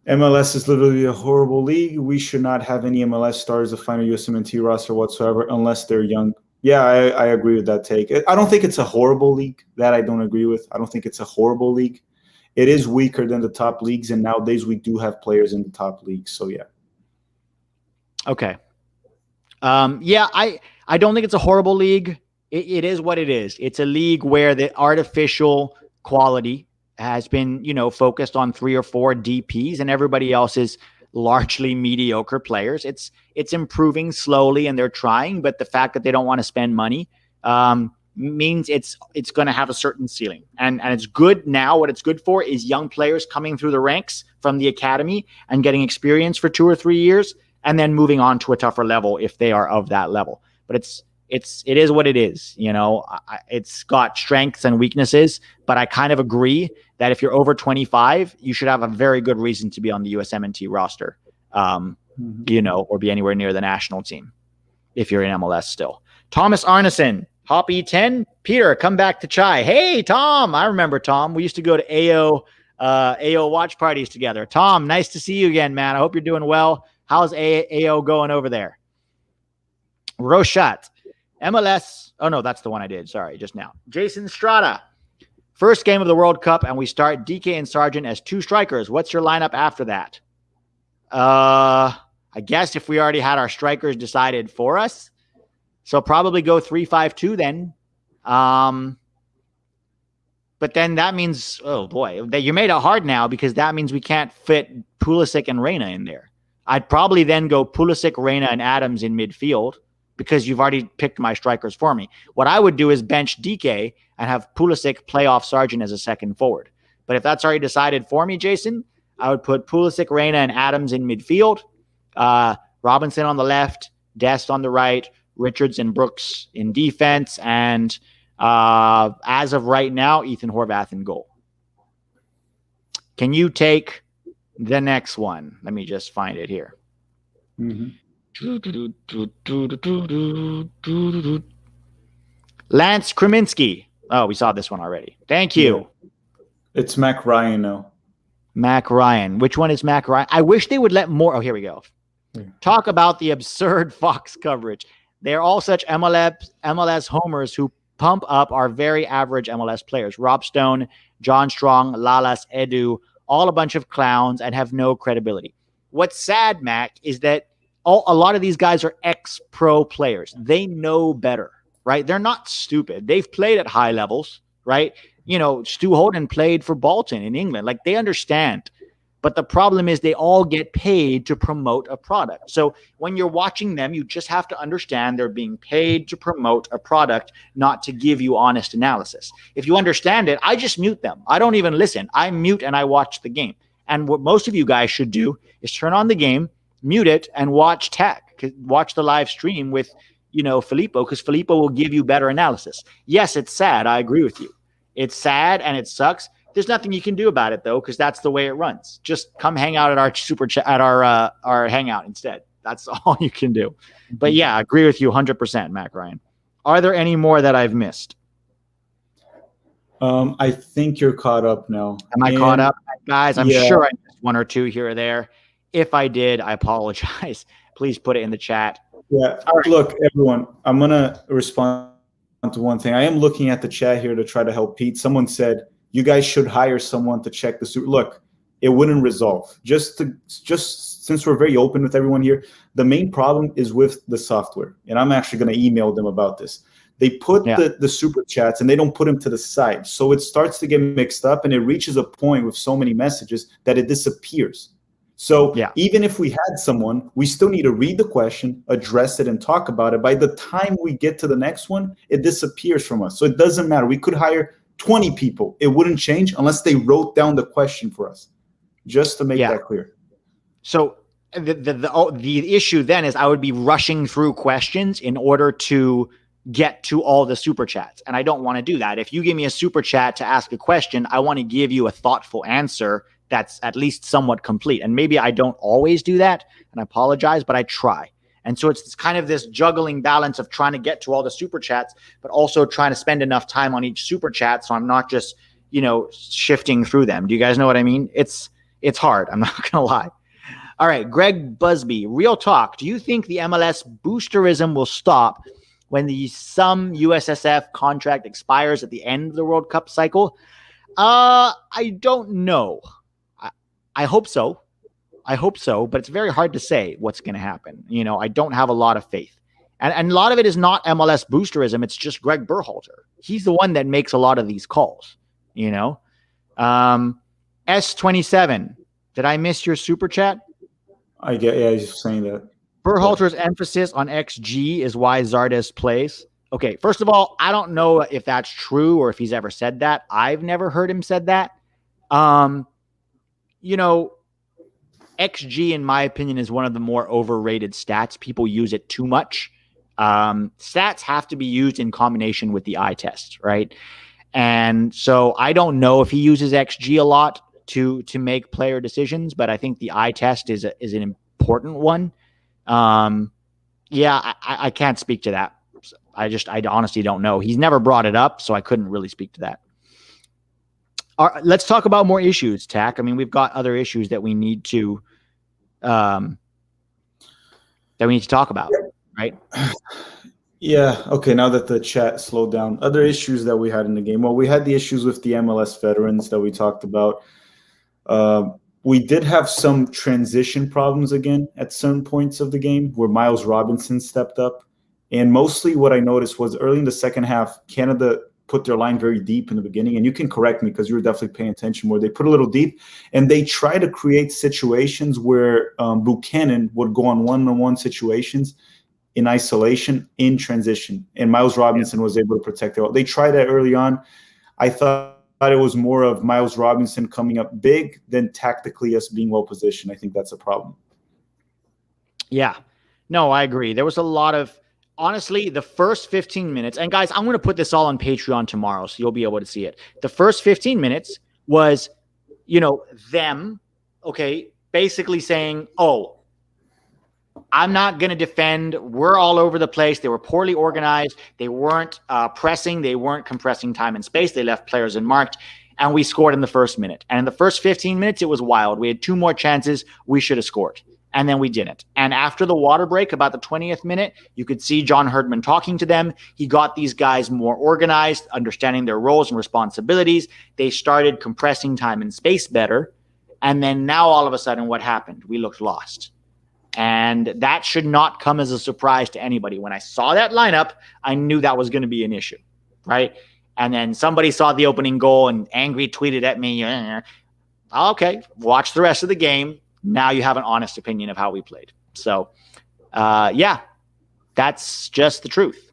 MLS is literally a horrible league. We should not have any MLS stars the final USMNT roster whatsoever unless they're young. Yeah, I agree with that take. I don't think it's a horrible league. That I don't agree with. I don't think it's a horrible league. It is weaker than the top leagues, and nowadays we do have players in the top leagues. So, yeah. Okay. Yeah, I don't think it's a horrible league. It is what it is. It's a league where the artificial quality has been, focused on 3 or 4 DPs, and everybody else is largely mediocre players. It's improving slowly, and they're trying, but the fact that they don't want to spend money means it's going to have a certain ceiling. And it's good now. What it's good for is young players coming through the ranks from the academy and getting experience for 2 or 3 years, and then moving on to a tougher level if they are of that level. But it is what it is. It's got strengths and weaknesses, but I kind of agree that if you're over 25, you should have a very good reason to be on the USMNT roster, or be anywhere near the national team if you're in MLS still. Thomas Arneson, Hoppy 10. Peter, come back to Chai. Hey, Tom. I remember Tom. We used to go to AO watch parties together. Tom, nice to see you again, man. I hope you're doing well. How's AO going over there? Rochat, MLS. Oh, no, that's the one I did. Sorry, just now. Jason Strada. First game of the World Cup, and we start Dike and Sargent as 2 strikers. What's your lineup after that? I guess if we already had our strikers decided for us, so probably go 3-5-2 then. But then that means, oh boy, that you made it hard now, because that means we can't fit Pulisic and Reyna in there. I'd probably then go Pulisic, Reyna, and Adams in midfield, because you've already picked my strikers for me. What I would do is bench Dike and have Pulisic play off Sargent as a second forward. But if that's already decided for me, Jason, I would put Pulisic, Reyna, and Adams in midfield, Robinson on the left, Dest on the right, Richards and Brooks in defense, and as of right now, Ethan Horvath in goal. Can you take the next one? Let me just find it here. Mm-hmm. Lance Kreminski. Oh, we saw this one already. Thank you. Yeah. It's Mac Ryan now. Mac Ryan. Which one is Mac Ryan? I wish they would let more. Oh, here we go. Yeah. Talk about the absurd Fox coverage. They're all such MLS homers who pump up our very average MLS players. Rob Stone, John Strong, Lalas, Edu, all a bunch of clowns and have no credibility. What's sad, Mac, is that a lot of these guys are ex-pro players. They know better, right? They're not stupid. They've played at high levels, right? Stu Holden played for Bolton in England. Like, they understand. But the problem is they all get paid to promote a product. So when you're watching them, you just have to understand they're being paid to promote a product, not to give you honest analysis. If you understand it, I just mute them. I don't even listen. I mute and I watch the game. And what most of you guys should do is turn on the game, mute it, and watch the live stream with, Filippo, because Filippo will give you better analysis. Yes, it's sad. I agree with you. It's sad and it sucks. There's nothing you can do about it, though, because that's the way it runs. Just come hang out at our super chat, at our hangout instead. That's all you can do. But yeah, I agree with you 100%, Mac Ryan. Are there any more that I've missed? I think you're caught up now. Am I caught up, guys? I'm sure I missed 1 or 2 here or there. If I did, I apologize. Please put it in the chat. Yeah. Right. Look, everyone, I'm going to respond to one thing. I am looking at the chat here to try to help Pete. Someone said, you guys should hire someone to check the super. Look, it wouldn't resolve. Just since we're very open with everyone here, the main problem is with the software. And I'm actually going to email them about this. They put the super chats and they don't put them to the side. So it starts to get mixed up and it reaches a point with so many messages that it disappears. So Yeah. even if we had someone, we still need to read the question, address it, and talk about it. By the time we get to the next one, it disappears from us. So it doesn't matter. We could hire 20 people. It wouldn't change unless they wrote down the question for us, just to make that clear. So the issue then is I would be rushing through questions in order to get to all the super chats. And I don't want to do that. If you give me a super chat to ask a question, I want to give you a thoughtful answer that's at least somewhat complete. And maybe I don't always do that, and I apologize, but I try. And so it's kind of this juggling balance of trying to get to all the super chats, but also trying to spend enough time on each super chat so I'm not just, shifting through them. Do you guys know what I mean? It's hard. I'm not going to lie. All right, Greg Busby, real talk. Do you think the MLS boosterism will stop when some USSF contract expires at the end of the World Cup cycle? I don't know. I hope so. But it's very hard to say what's going to happen. I don't have a lot of faith. And a lot of it is not MLS boosterism. It's just Greg Berhalter. He's the one that makes a lot of these calls, S27, did I miss your super chat? I was saying that. Berhalter's emphasis on XG is why Zardes plays. Okay, first of all, I don't know if that's true or if he's ever said that. I've never heard him said that. XG, in my opinion, is one of the more overrated stats. People use it too much. Stats have to be used in combination with the eye test, right? And so I don't know if he uses XG a lot to make player decisions, but I think the eye test is an important one. I can't speak to that. I honestly don't know. He's never brought it up, so I couldn't really speak to that. Let's talk about more issues, Tack. I mean, we've got other issues that we need to talk about, right? Yeah. Okay. Now that the chat slowed down, other issues that we had in the game. Well, we had the issues with the MLS veterans that we talked about. We did have some transition problems again at certain points of the game where Miles Robinson stepped up. And mostly what I noticed was early in the second half, Canada put their line very deep in the beginning. And you can correct me because you were definitely paying attention more. They put a little deep and they try to create situations where Buchanan would go on one-on-one situations in isolation, in transition. And Miles Robinson was able to protect it. They tried that early on. I thought it was more of Miles Robinson coming up big than tactically us being well positioned. I think that's a problem. Yeah. No, I agree. There was a lot of, honestly, the first 15 minutes, and guys, I'm going to put this all on Patreon tomorrow, so you'll be able to see it. The first 15 minutes was, them, basically saying, I'm not going to defend. We're all over the place. They were poorly organized. They weren't pressing. They weren't compressing time and space. They left players unmarked, and we scored in the first minute. And in the first 15 minutes, it was wild. We had 2 more chances. We should have scored, and then we didn't. And after the water break, about the 20th minute, you could see John Herdman talking to them. He got these guys more organized, understanding their roles and responsibilities. They started compressing time and space better. And then now all of a sudden, what happened? We looked lost. And that should not come as a surprise to anybody. When I saw that lineup, I knew that was going to be an issue, right? And then somebody saw the opening goal and angry tweeted at me, okay, watch the rest of the game. Now you have an honest opinion of how we played. So, that's just the truth,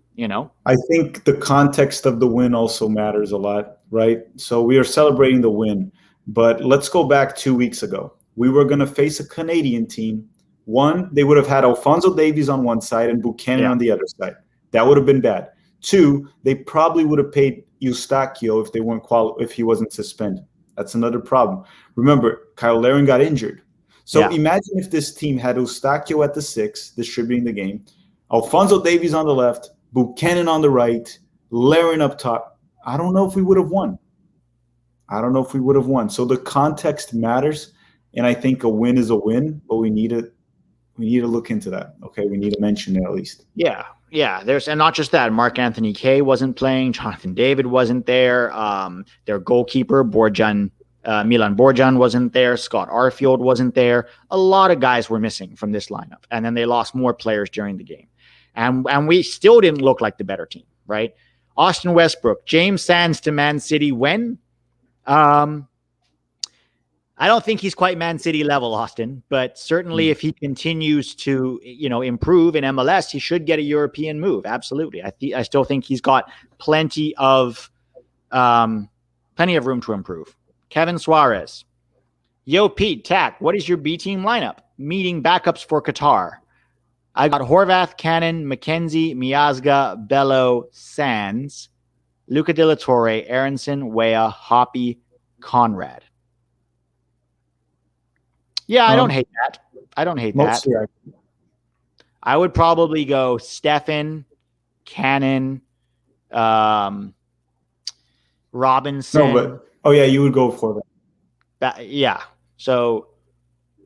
I think the context of the win also matters a lot, right? So we are celebrating the win, but let's go back 2 weeks ago. We were going to face a Canadian team. One, they would have had Alphonso Davies on one side and Buchanan on the other side. That would have been bad. 2, they probably would have paid Eustachio if they weren't if he wasn't suspended. That's another problem. Remember, Kyle Larin got injured. So imagine if this team had Eustachio at the 6, distributing the game, Alphonso Davies on the left, Buchanan on the right, Larin up top. I don't know if we would have won. So the context matters, and I think a win is a win, but we need to look into that. Okay, we need to mention it at least. Yeah. And not just that. Mark Anthony Kaye wasn't playing. Jonathan David wasn't there. Their goalkeeper Milan Borjan wasn't there. Scott Arfield wasn't there. A lot of guys were missing from this lineup, and then they lost more players during the game, and we still didn't look like the better team, right? Austin Westbrook, James Sands to Man City when? I don't think he's quite Man City level, Austin, but certainly if he continues to, improve in MLS, he should get a European move. Absolutely. I still think he's got plenty of room to improve. Kevin Suarez. Yo, Pete, Tack, what is your B team lineup? Meeting backups for Qatar. I got Horvath, Cannon, McKenzie, Miazga, Bello, Sands, Luca De La Torre, Aronson, Weah, Hoppy, Conrad. Yeah, I don't hate that. I don't hate that. I would probably go Stefan, Cannon, Robinson. No, but you would go for that. Yeah. So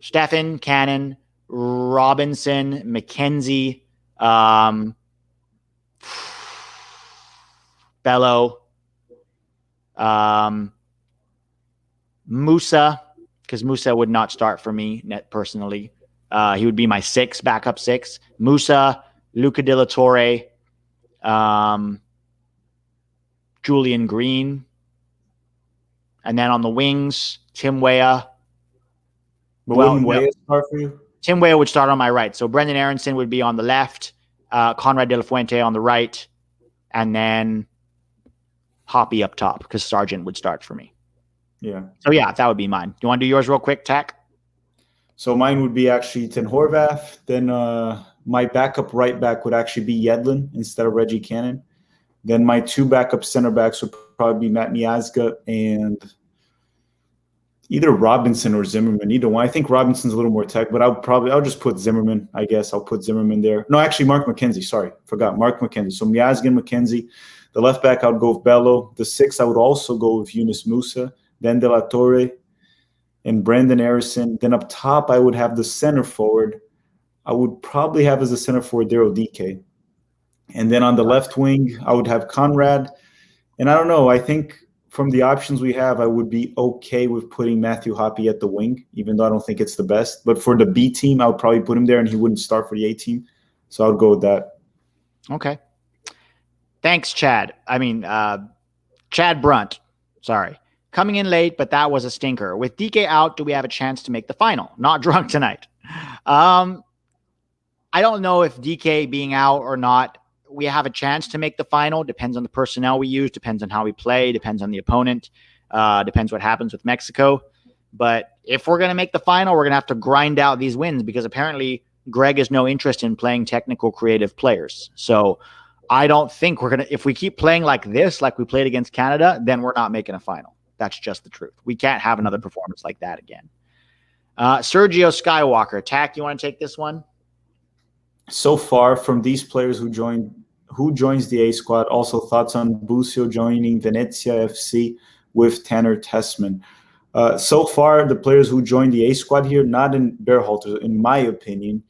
Stefan, Cannon, Robinson, McKenzie, Bello, Musa, because Musa would not start for me personally. He would be my backup six. Musa, Luca De La Torre, Julian Green. And then on the wings, Tim Weah. But wouldn't Weah start for you? Tim Weah would start on my right. So Brendan Aronson would be on the left, Conrad De La Fuente on the right, and then Hoppy up top because Sargent would start for me. Yeah. So, that would be mine. You want to do yours real quick, Tack? So mine would be actually Ten Horvath. Then my backup right back would actually be Yedlin instead of Reggie Cannon. Then my two backup center backs would probably be Matt Miazga and either Robinson or Zimmerman. Either one. I think Robinson's a little more tech, but I'll just put Zimmerman. I guess I'll put Zimmerman there. No, actually Mark McKenzie. Sorry, forgot Mark McKenzie. So Miazga and McKenzie. The left back I would go with Bello. The six I would also go with Yunus Musa. Then De La Torre and Brandon Aronson. Then up top, I would have the center forward. I would probably have as a center forward Daryl Dike. And then on the left wing, I would have Conrad. And I don't know. I think from the options we have, I would be okay with putting Matthew Hoppy at the wing, even though I don't think it's the best. But for the B team, I would probably put him there, and he wouldn't start for the A team. So I would go with that. Okay. Thanks, Chad. Chad Brunt. Sorry. Coming in late, but that was a stinker. With Dike out, do we have a chance to make the final? Not drunk tonight. I don't know if Dike being out or not, we have a chance to make the final. Depends on the personnel we use, depends on how we play, depends on the opponent, depends what happens with Mexico. But if we're going to make the final, we're going to have to grind out these wins because apparently Greg has no interest in playing technical, creative players. So I don't think we're going to, if we keep playing like this, like we played against Canada, then we're not making a final. That's just the truth. We can't have another performance like that again. Sergio Skywalker. Tack, you want to take this one? So far from these players who joins the A squad, also thoughts on Busio joining Venezia FC with Tanner Tessman. So far, the players who joined the A squad here, not in Berhalter, in my opinion,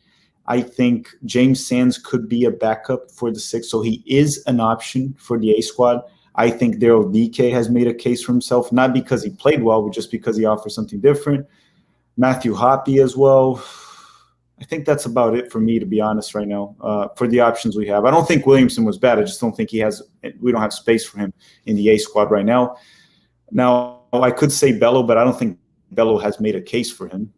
I think James Sands could be a backup for the six, so he is an option for the A squad. I think Daryl Dike has made a case for himself, not because he played well, but just because he offers something different. Matthew Hoppy as well. I think that's about it for me, to be honest, right now, for the options we have. I don't think Williamson was bad. I just don't think we don't have space for him in the A squad right now. Now, I could say Bello, but I don't think Bello has made a case for him.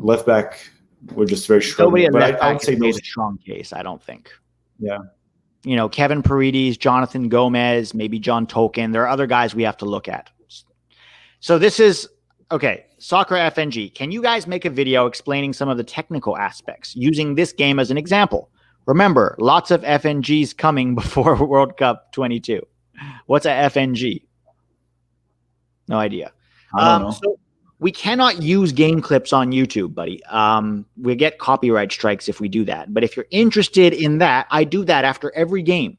Left back, we're just very struggling. But I would say made a strong case, I don't think. Yeah. Kevin Paredes, Jonathan Gomez, maybe John Tolkien. There are other guys we have to look at. So this is, okay, Soccer FNG. Can you guys make a video explaining some of the technical aspects using this game as an example? Remember, lots of FNGs coming before World Cup 22. What's a FNG? No idea. I don't know. So we cannot use game clips on YouTube, buddy. We get copyright strikes if we do that. But if you're interested in that, I do that after every game.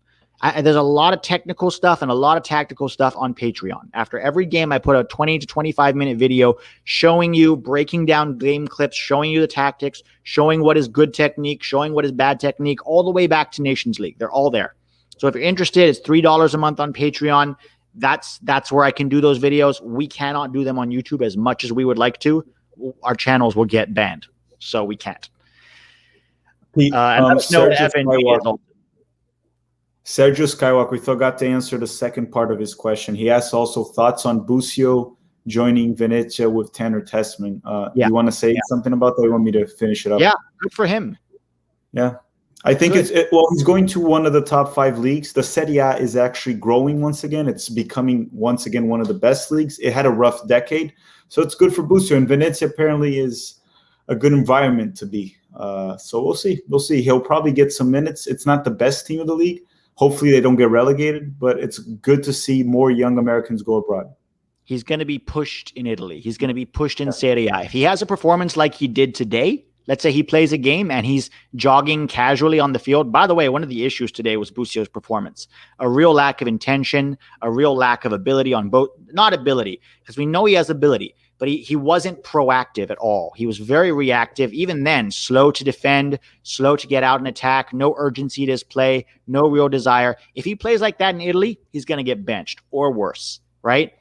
There's a lot of technical stuff and a lot of tactical stuff on Patreon. After every game, I put a 20 to 25-minute video showing you, breaking down game clips, showing you the tactics, showing what is good technique, showing what is bad technique, all the way back to Nations League. They're all there. So if you're interested, it's $3 a month on Patreon. That's where I can do those videos. We cannot do them on YouTube as much as we would like to. Our channels will get banned, so we can't. Sergio Skywalker, we forgot to answer the second part of his question. He asked also thoughts on Busio joining Venezia with Tanner Tessman. Yeah. You want to say something about that? Or you want me to finish it up? Yeah, good for him. Yeah. I think well, he's going to one of the top 5 leagues. The Serie A is actually growing once again. It's becoming once again one of the best leagues. It had a rough decade, so it's good for Busio. And Venezia apparently is a good environment to be. So we'll see. We'll see. He'll probably get some minutes. It's not the best team of the league. Hopefully they don't get relegated, but it's good to see more young Americans go abroad. He's going to be pushed in Italy. He's going to be pushed in Serie A. If he has a performance like he did today, let's say he plays a game and he's jogging casually on the field. By the way, one of the issues today was Busio's performance. A real lack of intention, a real lack of ability on both. Not ability, because we know he has ability, but he wasn't proactive at all. He was very reactive. Even then, slow to defend, slow to get out and attack, no urgency to his play, no real desire. If he plays like that in Italy, he's going to get benched or worse, right?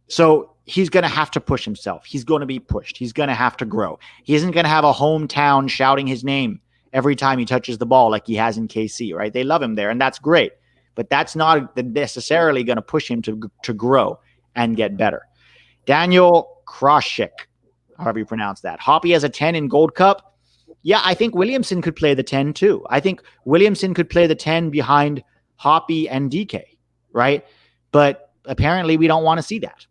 So he's going to have to push himself. He's going to be pushed. He's going to have to grow. He isn't going to have a hometown shouting his name every time he touches the ball like he has in KC, right? They love him there, and that's great. But that's not necessarily going to push him to grow and get better. Daniel Kroschik, however you pronounce that. Hoppy has a 10 in Gold Cup. Yeah, I think Williamson could play the 10 too. I think Williamson could play the 10 behind Hoppy and Dike, right? But apparently we don't want to see that.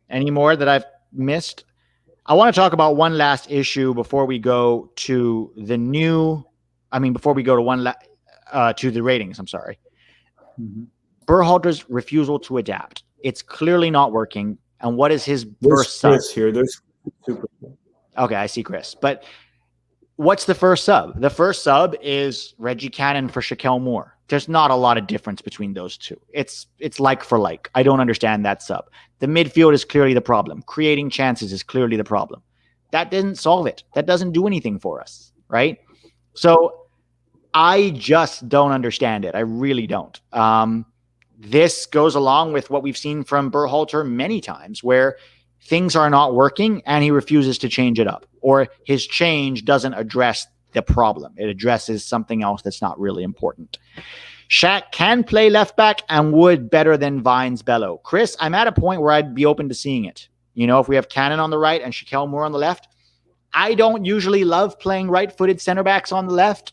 Any more that I've missed? I want to talk about one last issue before we go to the before we go to to the ratings. I'm sorry. Berhalter's refusal to adapt. It's clearly not working. And what is his first sub? Here. There's super. Okay, I see Chris. But what's the first sub? The first sub is Reggie Cannon for Shaquille Moore. There's not a lot of difference between those two. It's like for like. I don't understand that sub. The midfield is clearly the problem. Creating chances is clearly the problem. That didn't solve it. That doesn't do anything for us, right? So I just don't understand it. I really don't. This goes along with what we've seen from Berhalter many times, where things are not working and he refuses to change it up, or his change doesn't address the problem. It addresses something else that's not really important. Shaq can play left back and would better than Vines Bello. Chris, I'm at a point where I'd be open to seeing it. You know, if we have Cannon on the right and Shaquille Moore on the left, I don't usually love playing right-footed center backs on the left,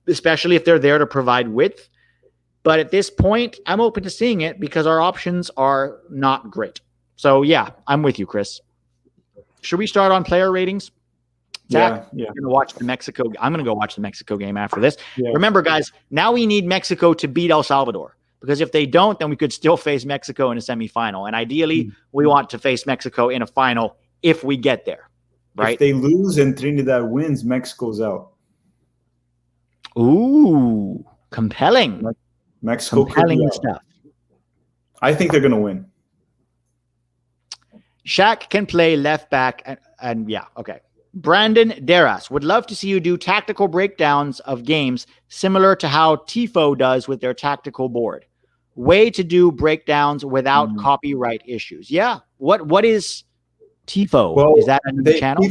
especially if they're there to provide width. But at this point, I'm open to seeing it because our options are not great. So yeah, I'm with you, Chris. Should we start on player ratings? Zach, yeah. I'm going to go watch the Mexico game after this. Yeah. Remember, guys, now we need Mexico to beat El Salvador, because if they don't, then we could still face Mexico in a semifinal. And ideally, we want to face Mexico in a final if we get there, right? If they lose and Trinidad wins, Mexico's out. Ooh, compelling. Mexico compelling stuff. I think they're going to win. Shaq can play left back and yeah, okay. Brandon Deras would love to see you do tactical breakdowns of games similar to how Tifo does with their tactical board. Way to do breakdowns without copyright issues. Yeah. What is Tifo? Well, is that a new channel?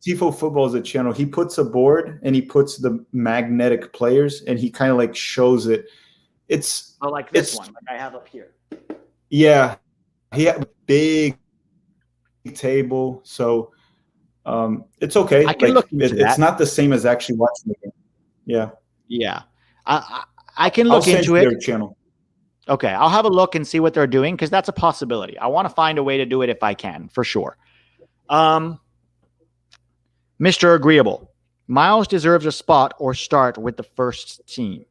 Tifo Football is a channel. He puts a board and he puts the magnetic players and he kind of like shows it. It's like this one, like I have up here. Yeah. He had a big table. So it's okay. I can look into that. It's not the same as actually watching the game. Yeah. Yeah. I can look into it. Their channel. Okay. I'll have a look and see what they're doing, because that's a possibility. I want to find a way to do it if I can, for sure. Mr. Agreeable. Miles deserves a spot or start with the first team.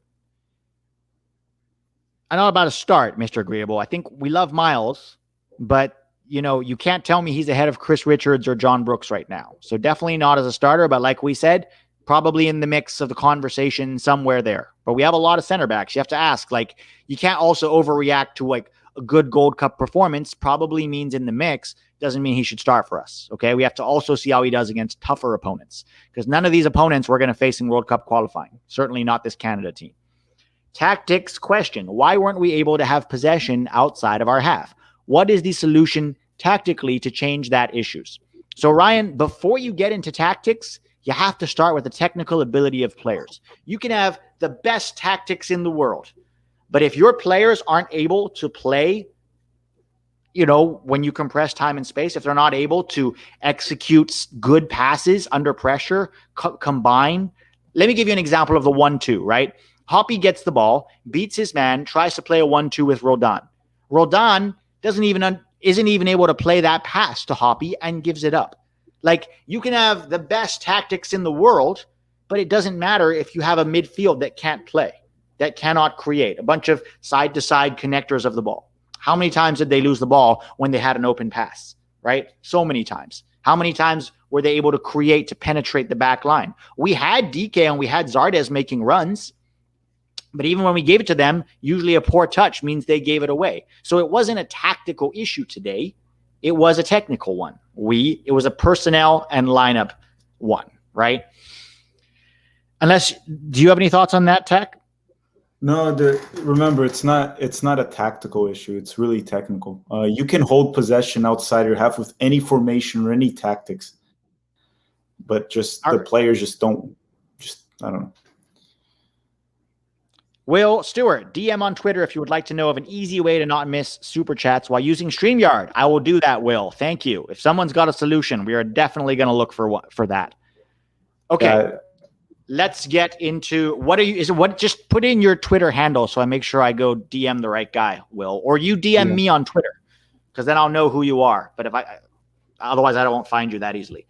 I know about a start, Mr. Agreeable. I think we love Miles, but you know, you can't tell me he's ahead of Chris Richards or John Brooks right now. So definitely not as a starter, but like we said, probably in the mix of the conversation somewhere there. But we have a lot of center backs. You have to ask, like, you can't also overreact to like a good Gold Cup performance probably means in the mix. Doesn't mean he should start for us. Okay. We have to also see how he does against tougher opponents, because none of these opponents we're going to face in World Cup qualifying. Certainly not this Canada team. Tactics question. Why weren't we able to have possession outside of our half? What is the solution tactically to change that issues? So Ryan, before you get into tactics, you have to start with the technical ability of players. You can have the best tactics in the world, But if your players aren't able to play, when you compress time and space, if they're not able to execute good passes under pressure, combine. Let me give you an example of the 1-2, right? Hoppy gets the ball, beats his man, tries to play a 1-2 with Roldan. Roldan isn't even able to play that pass to Hoppy and gives it up. Like, you can have the best tactics in the world, but it doesn't matter if you have a midfield that can't play, that cannot create, a bunch of side-to-side connectors of the ball. How many times did they lose the ball when they had an open pass, right? So many times. How many times were they able to create to penetrate the back line? We had Dike and we had Zardes making runs, but even when we gave it to them, usually a poor touch means they gave it away. So it wasn't a tactical issue today. It was a technical one. It was a personnel and lineup one, right? Do you have any thoughts on that, Tech? No, remember, it's not a tactical issue. It's really technical. You can hold possession outside your half with any formation or any tactics, but the players just don't. I don't know. Will Stewart, DM on Twitter if you would like to know of an easy way to not miss super chats while using StreamYard. I will do that, Will. Thank you. If someone's got a solution, we are definitely going to look for that. Okay. Let's get into just put in your Twitter handle so I make sure I go DM the right guy, Will, or you DM me on Twitter, because then I'll know who you are. But otherwise I won't find you that easily.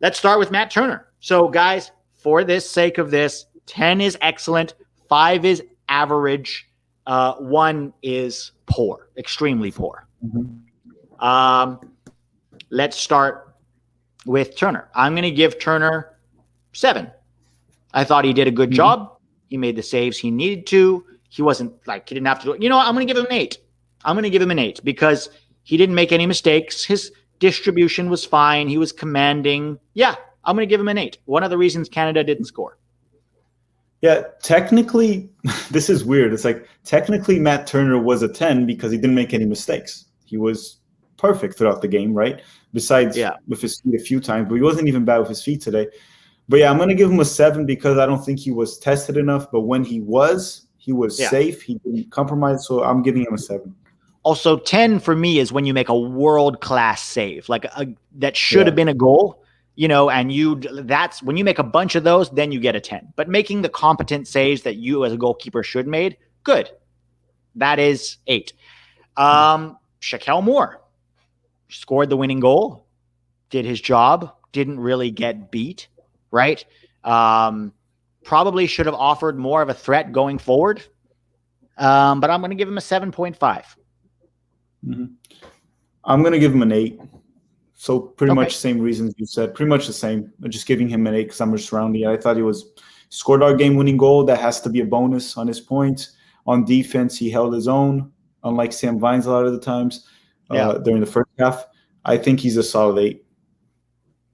Let's start with Matt Turner. So guys, for this sake of this, 10 is excellent, 5 is average, 1 is poor, extremely poor. Mm-hmm. Let's start with Turner. I'm going to give Turner 7. I thought he did a good job. He made the saves he needed to. He wasn't he didn't have to do it. I'm going to give him an 8. I'm going to give him an 8 because he didn't make any mistakes. His distribution was fine. He was commanding. Yeah, I'm going to give him an 8. One of the reasons Canada didn't score. Yeah, technically, this is weird. It's like, technically, Matt Turner was a 10 because he didn't make any mistakes. He was perfect throughout the game, right? Besides with his feet a few times, but he wasn't even bad with his feet today. But yeah, I'm going to give him a 7 because I don't think he was tested enough. But when he was safe. He didn't compromise. So I'm giving him a 7. Also, 10 for me is when you make a world-class save, that should have been a goal, and that's when you make a bunch of those, then you get a 10. But making the competent saves that you as a goalkeeper should made, good. That is 8. Shaquille Moore scored the winning goal, did his job, didn't really get beat. Right? Probably should have offered more of a threat going forward. But I'm going to give him a 7.5. Mm-hmm. I'm going to give him an 8. So pretty much same reasons you said. Pretty much the same. I'm just giving him an 8 because I'm just surrounding. I thought he scored our game-winning goal. That has to be a bonus on his points. On defense, he held his own, unlike Sam Vines a lot of the times during the first half. I think he's a solid 8.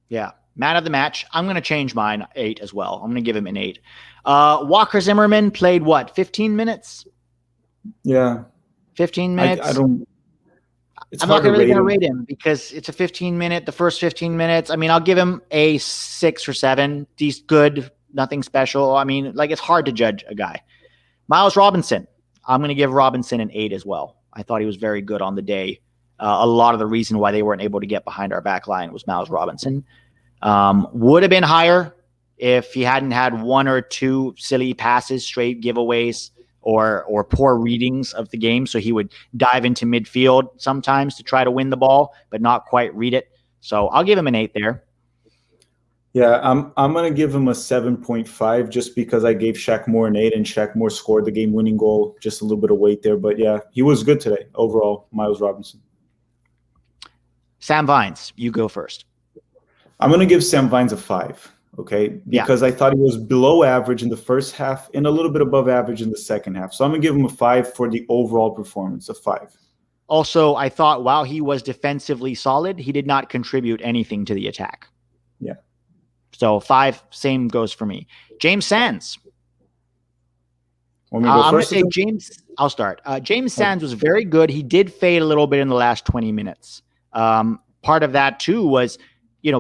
Yeah. Man of the match. I'm going to change mine 8 as well. I'm going to give him an 8. Walker Zimmerman played 15 minutes? Yeah. 15 minutes? I'm not really going to rate him because it's a 15-minute, the first 15 minutes. I mean, I'll give him a 6 or 7. He's good, nothing special. I mean, it's hard to judge a guy. Miles Robinson. I'm going to give Robinson an 8 as well. I thought he was very good on the day. A lot of the reason why they weren't able to get behind our back line was Miles Robinson. Would have been higher if he hadn't had 1 or 2 silly passes, straight giveaways, or poor readings of the game. So he would dive into midfield sometimes to try to win the ball, but not quite read it. So I'll give him an 8 there. Yeah, I'm going to give him a 7.5 just because I gave Shaq Moore an 8 and Shaq Moore scored the game-winning goal. Just a little bit of weight there. But yeah, he was good today overall, Miles Robinson. Sam Vines, you go first. I'm going to give Sam Vines a 5, okay? Because I thought he was below average in the first half and a little bit above average in the second half. So I'm going to give him a 5 for the overall performance, a 5. Also, I thought while he was defensively solid, he did not contribute anything to the attack. Yeah. So 5, same goes for me. James Sands. Want me to go I'm going to first? say James. I'll start. James Sands was very good. He did fade a little bit in the last 20 minutes. Part of that, too, was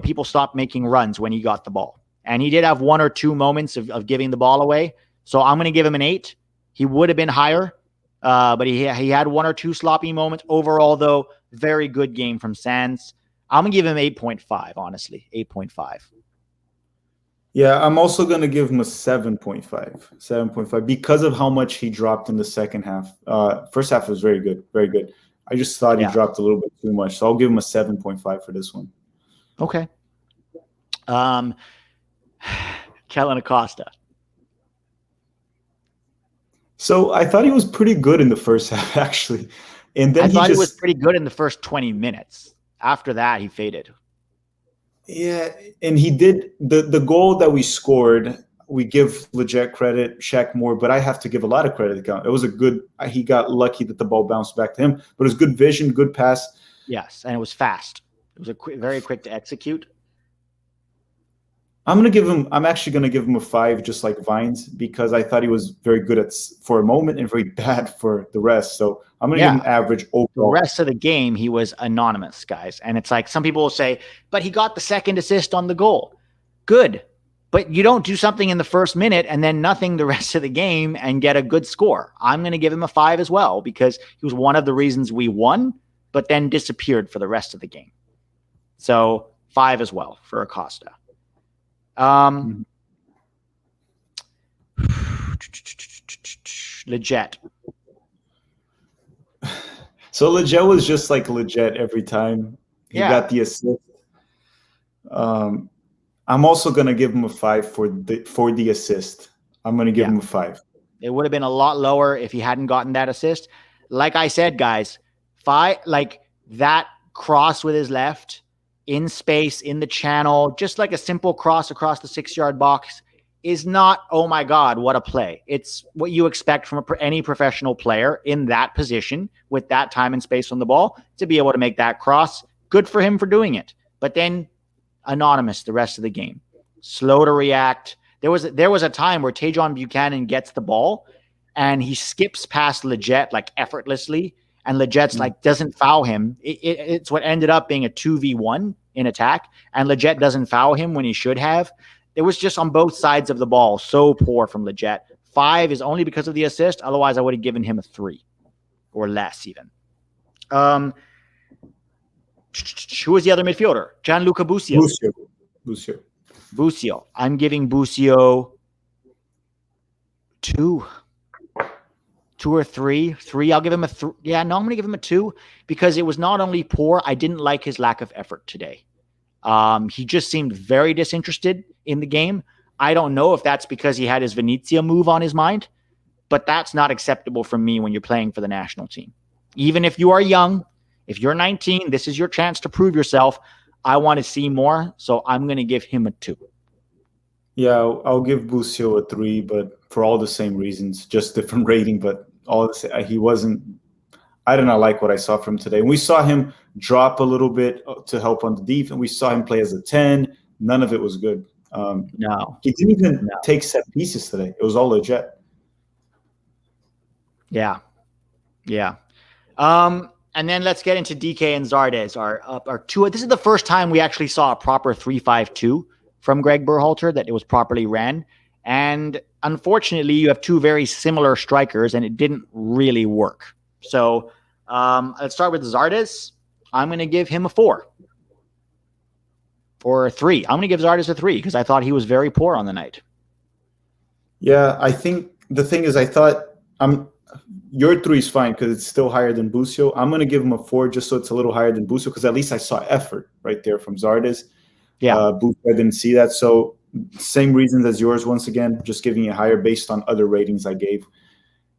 people stopped making runs when he got the ball. And he did have 1 or 2 moments of giving the ball away. So I'm going to give him an 8. He would have been higher. But he had one or two sloppy moments. Overall, though, very good game from Sands. I'm going to give him 8.5, honestly. 8.5. Yeah, I'm also going to give him a 7.5. 7.5 because of how much he dropped in the second half. First half was very good. Very good. I just thought he dropped a little bit too much. So I'll give him a 7.5 for this one. Okay. Kellen Acosta. So I thought he was pretty good in the first half, actually. And then I thought he was pretty good in the first 20 minutes. After that, he faded. Yeah, and he did the goal that we scored. We give Lletget credit, Shaq more, but I have to give a lot of credit to Count. It was a good. He got lucky that the ball bounced back to him, but it was good vision, good pass. Yes, and it was fast. It was very quick to execute. I'm actually gonna give him a 5, just like Vines, because I thought he was very good for a moment and very bad for the rest. So I'm gonna give him average overall. The rest of the game, he was anonymous, guys. And it's like some people will say, but he got the second assist on the goal. Good. But you don't do something in the first minute and then nothing the rest of the game and get a good score. I'm going to give him a 5 as well, because he was one of the reasons we won, but then disappeared for the rest of the game. So 5 as well for Acosta. Lletget. So Lletget was just like Lletget every time. He got the assist. I'm also gonna give him a 5 for the assist. I'm gonna give him a 5. It would have been a lot lower if he hadn't gotten that assist. Like I said, guys, 5, like that cross with his left in space, in the channel, just like a simple cross across the 6-yard box is not, oh my God, what a play. It's what you expect from any professional player in that position with that time and space on the ball to be able to make that cross. Good for him for doing it. But then anonymous the rest of the game. Slow to react. There was a time where Tajon Buchanan gets the ball and he skips past Lletget like effortlessly. And Lletget's like doesn't foul him. It's what ended up being a 2v1 in attack. And Lletget doesn't foul him when he should have. It was just on both sides of the ball. So poor from Lletget. 5 is only because of the assist. Otherwise, I would have given him a 3 or less even. Who was the other midfielder? Gianluca Busio. Busio. I'm giving Busio 2. 2 or 3. 3. I'll give him a 3. Yeah, no, I'm going to give him a 2 because it was not only poor. I didn't like his lack of effort today. He just seemed very disinterested in the game. I don't know if that's because he had his Venezia move on his mind, but that's not acceptable from me when you're playing for the national team. Even if you are young, if you're 19, this is your chance to prove yourself. I want to see more, so I'm going to give him a 2. Yeah, I'll give Busio a 3, but for all the same reasons, just different rating. But he wasn't. I did not like what I saw from today. And we saw him drop a little bit to help on the defense. We saw him play as a 10. None of it was good. No, he didn't even take set pieces today. It was all Lletget. Yeah. And then let's get into Dike and Zardes. Our 2. This is the first time we actually saw a proper 3-5-2 from Greg Berhalter, that it was properly ran. And unfortunately, you have 2 very similar strikers, and it didn't really work. So let's start with Zardes. I'm going to give him a 4 or a 3. I'm going to give Zardes a 3 because I thought he was very poor on the night. Yeah, I think the thing is, I thought your 3 is fine because it's still higher than Busio. I'm going to give him a 4 just so it's a little higher than Busio because at least I saw effort right there from Zardes. Yeah, Busio, I didn't see that. So same reasons as yours. Once again, just giving it higher based on other ratings I gave.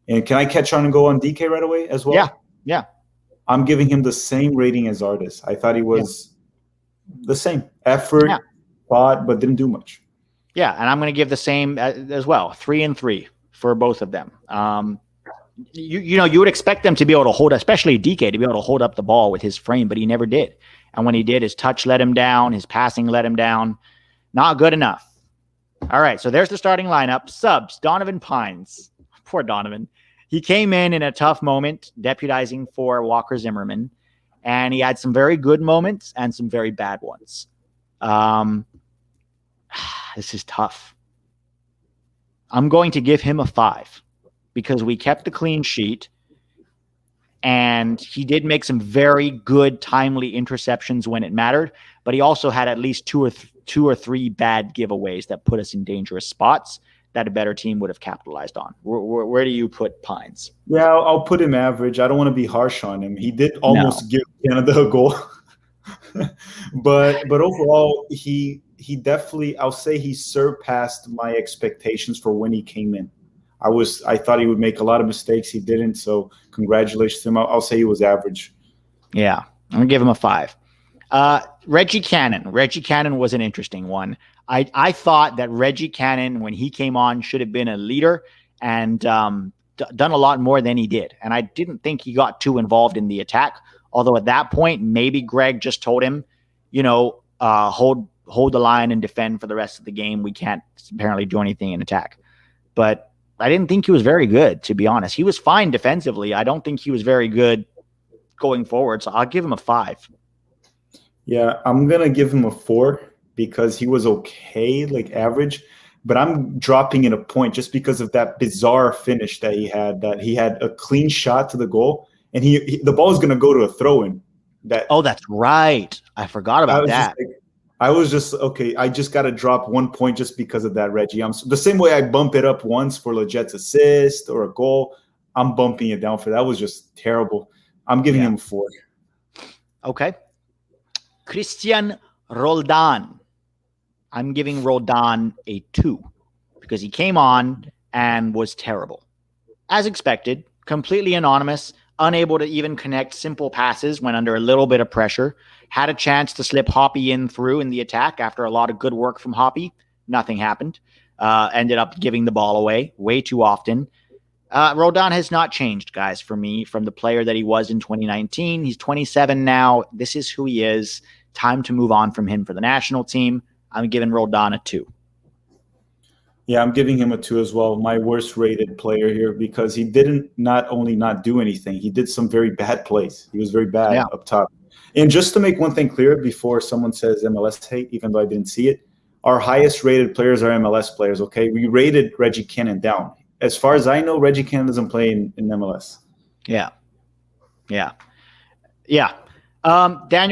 And can I catch on and go on Dike right away as well? Yeah. I'm giving him the same rating as Zardes. I thought he was the same effort, fought, but didn't do much. Yeah, and I'm going to give the same as well, 3 and 3 for both of them. You would expect them to be able to hold, especially Dike, to be able to hold up the ball with his frame, but he never did. And when he did, his touch let him down, his passing let him down. Not good enough. All right, so there's the starting lineup. Subs, Donovan Pines. Poor Donovan. He came in a tough moment, deputizing for Walker Zimmerman, and he had some very good moments and some very bad ones. This is tough. I'm going to give him a 5 because we kept the clean sheet. And he did make some very good, timely interceptions when it mattered, but he also had at least two or three bad giveaways that put us in dangerous spots that a better team would have capitalized on. Where do you put Pines? Yeah, I'll put him average. I don't want to be harsh on him. He did almost give Canada a goal. but overall, he definitely, I'll say he surpassed my expectations for when he came in. I thought he would make a lot of mistakes. He didn't. So congratulations to him. I'll say he was average. Yeah, I'm gonna give him a 5. Reggie Cannon. Reggie Cannon was an interesting one. I thought that Reggie Cannon, when he came on, should have been a leader and done a lot more than he did. And I didn't think he got too involved in the attack. Although at that point, maybe Greg just told him, hold the line and defend for the rest of the game. We can't apparently do anything in attack. But I didn't think he was very good, to be honest. He was fine defensively. I don't think he was very good going forward. So I'll give him a 5. Yeah, I'm going to give him a 4 because he was okay, like average. But I'm dropping it a point just because of that bizarre finish that he had a clean shot to the goal. And the ball is going to go to a throw-in. That's right. I forgot about that. I was just, okay, I just got to drop 1 point just because of that, Reggie. The same way I bump it up once for Lletget's assist or a goal, I'm bumping it down for that. Was just terrible. I'm giving him a 4. Okay. Christian Roldan. I'm giving Roldan a 2 because he came on and was terrible. As expected, completely anonymous, unable to even connect simple passes when under a little bit of pressure. Had a chance to slip Hoppy in the attack after a lot of good work from Hoppy. Nothing happened. Ended up giving the ball away way too often. Roldan has not changed, guys, for me from the player that he was in 2019. He's 27 now. This is who he is. Time to move on from him for the national team. I'm giving Roldan a 2. Yeah, I'm giving him a 2 as well. My worst rated player here because he didn't not only not do anything, he did some very bad plays. He was very bad up top. And just to make one thing clear before someone says MLS hate, even though I didn't see it, our highest rated players are MLS players, okay? We rated Reggie Cannon down. As far as I know, Reggie Cannon doesn't play in MLS. Yeah. Daniel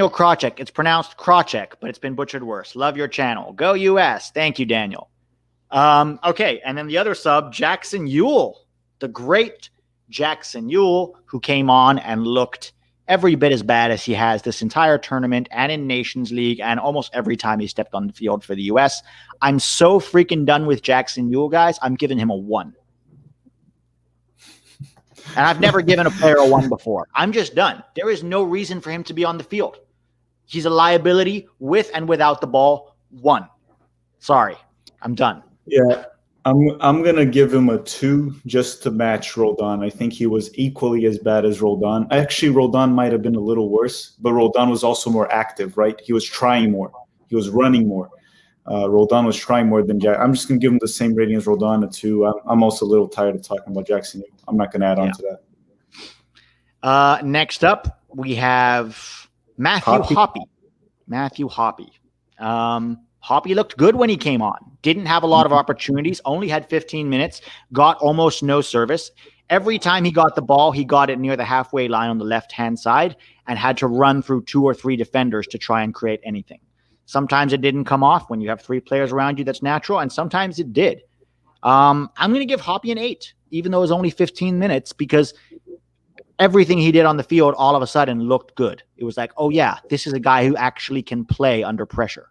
Krawczyk. It's pronounced Krawczyk, but it's been butchered worse. Love your channel. Go US. Thank you, Daniel. Okay, and then the other sub, Jackson Ewell. The great Jackson Ewell, who came on and looked every bit as bad as he has this entire tournament and in Nations League and almost every time he stepped on the field for the U.S. I'm so freaking done with Jackson Ewell, guys. I'm giving him a 1. And I've never given a player a 1 before. I'm just done. There is no reason for him to be on the field. He's a liability with and without the ball. 1. Sorry. I'm done. Yeah. I'm going to give him a 2 just to match Roldan. I think he was equally as bad as Roldan. Actually, Roldan might have been a little worse, but Roldan was also more active, right? He was trying more. He was running more. Roldan was trying more than Jack. I'm just going to give him the same rating as Roldan, a 2. I'm also a little tired of talking about Jackson. I'm not going to add on to that. Next up, we have Matthew Hoppy. Matthew Hoppy. Hoppy looked good when he came on. Didn't have a lot of opportunities. Only had 15 minutes. Got almost no service. Every time he got the ball, he got it near the halfway line on the left-hand side and had to run through 2 or 3 defenders to try and create anything. Sometimes it didn't come off when you have 3 players around you. That's natural. And sometimes it did. I'm going to give Hoppy an 8, even though it was only 15 minutes, because everything he did on the field all of a sudden looked good. It was like, oh, yeah, this is a guy who actually can play under pressure.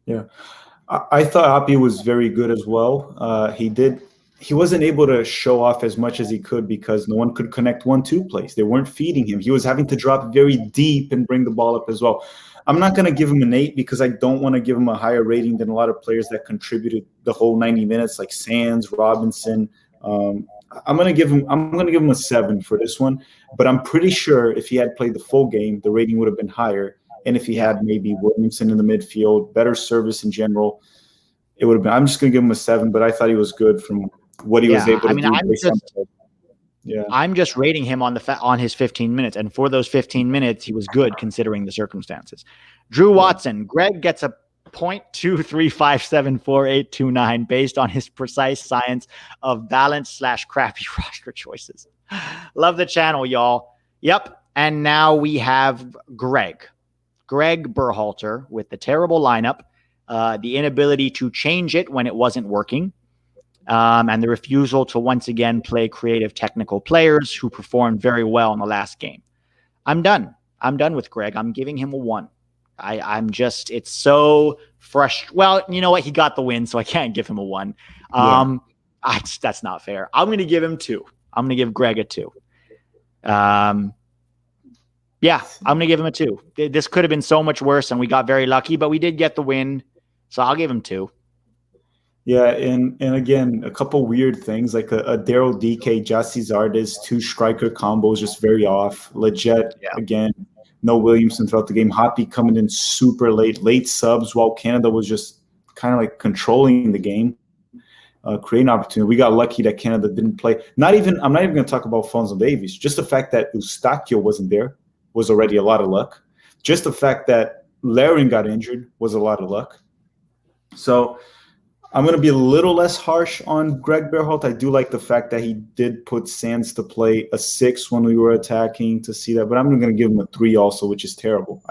Yeah. I thought Hoppy was very good as well. He wasn't able to show off as much as he could because no one could connect 1-2 plays. They weren't feeding him. He was having to drop very deep and bring the ball up as well. I'm not going to give him an 8 because I don't want to give him a higher rating than a lot of players that contributed the whole 90 minutes, like Sands, Robinson. I'm going to give him a 7 for this one. But I'm pretty sure if he had played the full game, the rating would have been higher. And if he had maybe Williamson in the midfield, better service in general, it would have been. I'm just going to give him a 7, but I thought he was good from what he was able to do. I'm just rating him on his 15 minutes, and for those 15 minutes, he was good considering the circumstances. Drew Watson, Greg gets a 0.23574829 based on his precise science of balance / crappy roster choices. Love the channel, y'all. Yep. And now we have Greg Berhalter with the terrible lineup, the inability to change it when it wasn't working, and the refusal to once again play creative technical players who performed very well in the last game. I'm done. I'm done with Greg. I'm giving him a 1. I'm just, it's so frustrating. Well, you know what? He got the win, so I can't give him a 1. That's not fair. I'm going to give him 2. I'm going to give Greg a 2. Yeah, I'm going to give him a 2. This could have been so much worse, and we got very lucky, but we did get the win, so I'll give him 2. Yeah, and again, a couple weird things, like a Daryl Dike, Zardes, 2 striker combos just very off. Lletget, again, no Williamson throughout the game. Hoppy coming in super late subs, while Canada was just kind of like controlling the game, creating opportunity. We got lucky that Canada didn't play. I'm not even going to talk about Fonzo Davies. Just the fact that Eustachio wasn't there was already a lot of luck. Just the fact that Larin got injured was a lot of luck. So I'm going to be a little less harsh on Greg Berhalter. I do like the fact that he did put Sands to play a 6 when we were attacking to see that, but I'm going to give him a 3 also, which is terrible.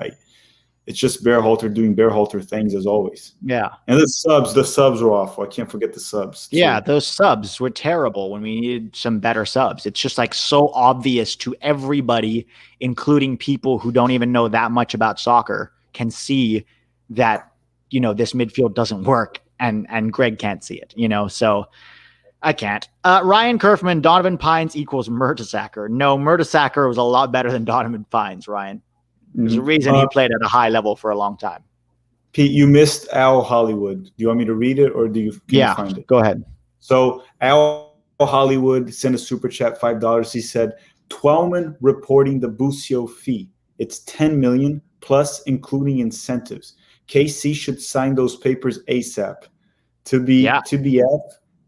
It's just Berhalter doing Berhalter things as always. Yeah. And the subs were awful. I can't forget the subs too. Yeah, those subs were terrible when we needed some better subs. It's just like so obvious to everybody, including people who don't even know that much about soccer, can see that, this midfield doesn't work. And Greg can't see it, so I can't. Ryan Kerfman, Donovan Pines equals Mertesacker. No, Mertesacker was a lot better than Donovan Pines, Ryan. There's a reason he played at a high level for a long time. Pete, you missed Al Hollywood. Do you want me to read it, or can you find it? Go ahead. So Al Hollywood sent a super chat, $5. He said, Twelman reporting the Busio fee. It's $10 million plus including incentives. KC should sign those papers ASAP. To be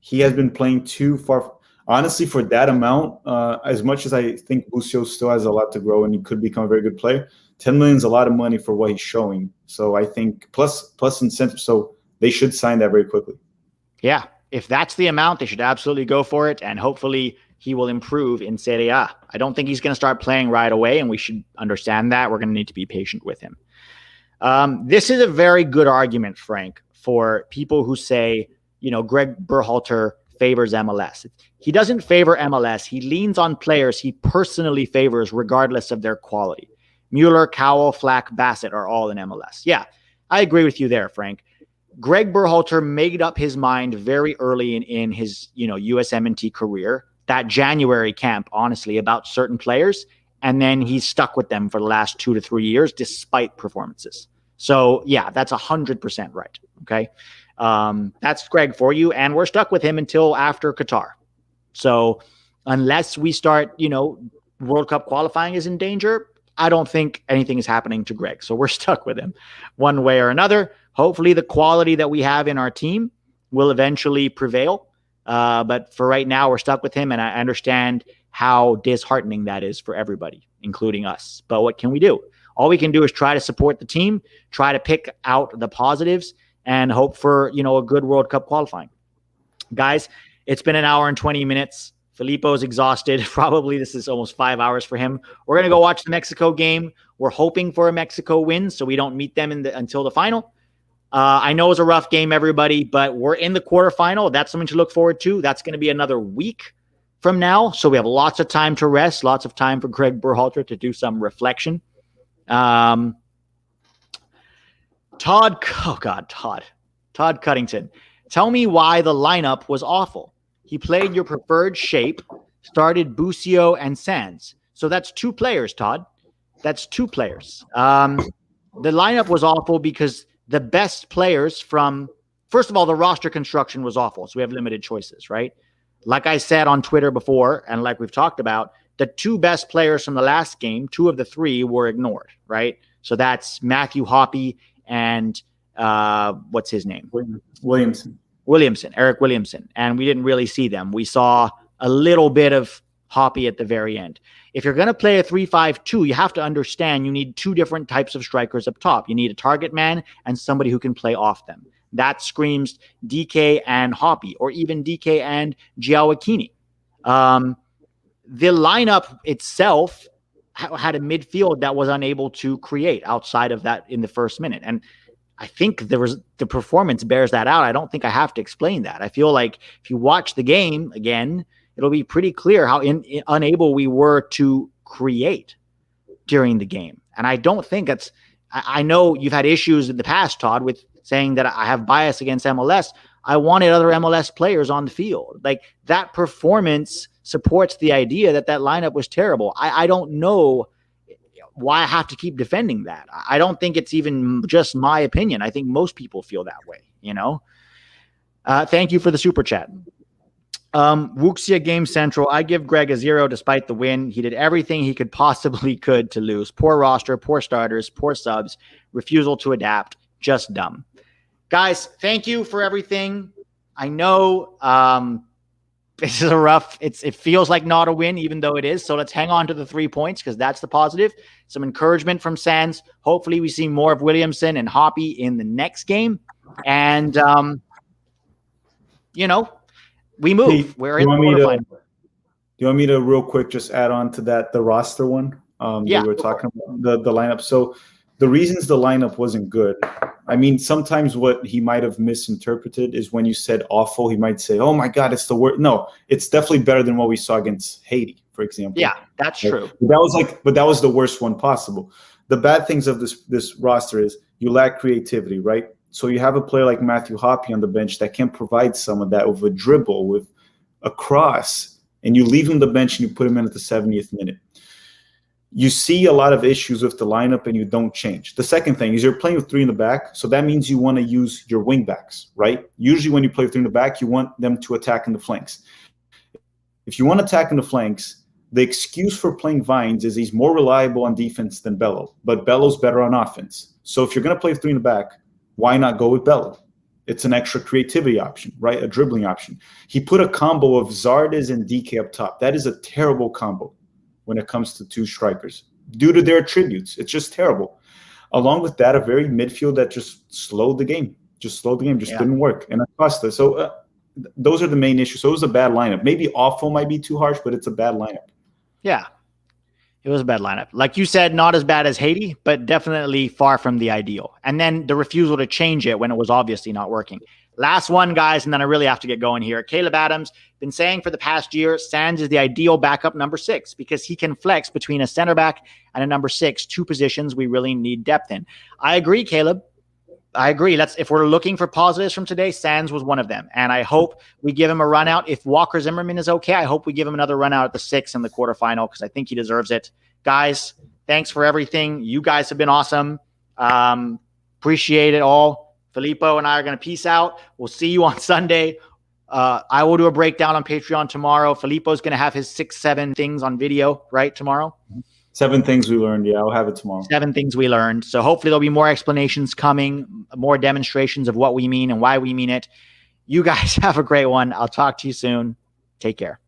he has been playing too far. Honestly, for that amount, as much as I think Busio still has a lot to grow and he could become a very good player, 10 million is a lot of money for what he's showing. So I think plus incentives. So they should sign that very quickly. Yeah, if that's the amount, they should absolutely go for it, and hopefully he will improve in Serie A. I don't think he's going to start playing right away, and we should understand that. We're going to need to be patient with him. This is a very good argument, Frank, for people who say, Greg Berhalter favors MLS. He doesn't favor MLS. He leans on players he personally favors regardless of their quality. Mueller, Cowell, Flack, Bassett are all in MLS. Yeah, I agree with you there, Frank. Greg Berhalter made up his mind very early in his, USMNT career, that January camp, honestly, about certain players, and then he's stuck with them for the last 2 to 3 years despite performances. So, yeah, that's 100% right, okay? That's Greg for you, and we're stuck with him until after Qatar. So unless we start, World Cup qualifying is in danger, I don't think anything is happening to Greg. So we're stuck with him one way or another. Hopefully the quality that we have in our team will eventually prevail. But for right now, we're stuck with him, and I understand how disheartening that is for everybody, including us. But what can we do? All we can do is try to support the team, try to pick out the positives, and hope for, a good World Cup qualifying. Guys, it's been an hour and 20 minutes. Filippo's exhausted. Probably this is almost 5 hours for him. We're going to go watch the Mexico game. We're hoping for a Mexico win, so we don't meet them until the final. I know it's a rough game, everybody, but we're in the quarterfinal. That's something to look forward to. That's going to be another week from now, so we have lots of time to rest, lots of time for Greg Berhalter to do some reflection. Todd Cuddington. Tell me why the lineup was awful. He played your preferred shape, started Busio and Sands. So that's 2 players, Todd. That's 2 players. The lineup was awful because the best players first of all, the roster construction was awful. So we have limited choices, right? Like I said on Twitter before, and like we've talked about, the 2 best players from the last game, 2 of the 3 were ignored, right? So that's Matthew Hoppy and what's his name? Eric Williamson. And we didn't really see them. We saw a little bit of Hoppy at the very end. If you're going to play a 3-5-2, you have to understand you need 2 different types of strikers up top. You need a target man and somebody who can play off them. That screams Dike and Hoppy, or even Dike and Giawakini. the lineup itself had a midfield that was unable to create outside of that in the first minute. And I think the performance bears that out. I don't think I have to explain that. I feel like if you watch the game again, it'll be pretty clear how unable we were to create during the game. And I don't think I know you've had issues in the past, Todd, with saying that I have bias against MLS. I wanted other MLS players on the field. Like, that performance supports the idea that lineup was terrible. I don't know why I have to keep defending that. I don't think it's even just my opinion. I think most people feel that way, Thank you for the super chat. Wuxia Game Central. I give Greg a 0 despite the win. He did everything he could possibly could to lose. Poor roster, poor starters, poor subs, refusal to adapt. Just dumb. Guys, thank you for everything. I know this is it feels like not a win, even though it is. So let's hang on to the 3 points because that's the positive. Some encouragement from Sands. Hopefully we see more of Williamson and Hoppy in the next game. And, we move. Hey, We're in the quarterfinals. Do you want me to real quick just add on to the roster one? Yeah. We were talking about the lineup. So the reasons the lineup wasn't good, I mean, sometimes what he might have misinterpreted is when you said awful, he might say, oh my God, it's the worst. No, it's definitely better than what we saw against Haiti, for example. Yeah, that's true. But that was the worst one possible. The bad things of this roster is you lack creativity, right? So you have a player like Matthew Hoppy on the bench that can provide some of that with a dribble, with a cross, and you leave him on the bench and you put him in at the 70th minute. You see a lot of issues with the lineup and you don't change. The second thing is you're playing with 3 in the back, so that means you want to use your wing backs, right? Usually when you play with 3 in the back, you want them to attack in the flanks. If you want to attack in the flanks, the excuse for playing Vines is he's more reliable on defense than Bello, but Bello's better on offense. So if you're going to play with 3 in the back, why not go with Bello? It's an extra creativity option, right? A dribbling option. He put a combo of Zardes and Dike up top. That is a terrible combo when it comes to 2 strikers due to their attributes. It's just terrible. Along with that, a very midfield that just slowed the game. Didn't work. And it cost us. So those are the main issues. So it was a bad lineup. Maybe awful might be too harsh, but it's a bad lineup. Yeah. It was a bad lineup. Like you said, not as bad as Haiti, but definitely far from the ideal. And then the refusal to change it when it was obviously not working. Last one, guys, and then I really have to get going here. Caleb Adams, been saying for the past year, Sands is the ideal backup number 6 because he can flex between a center back and a number 6, 2 positions we really need depth in. I agree, Caleb. I agree. If we're looking for positives from today, Sands was one of them. And I hope we give him a run out. If Walker Zimmerman is okay, I hope we give him another run out at the 6 in the quarterfinal because I think he deserves it. Guys, thanks for everything. You guys have been awesome. Appreciate it all. Filippo and I are going to peace out. We'll see you on Sunday. I will do a breakdown on Patreon tomorrow. Filippo's going to have his 6-7 things on video, right, tomorrow? 7 things we learned. Yeah, I'll have it tomorrow. 7 things we learned. So hopefully there'll be more explanations coming, more demonstrations of what we mean and why we mean it. You guys have a great one. I'll talk to you soon. Take care.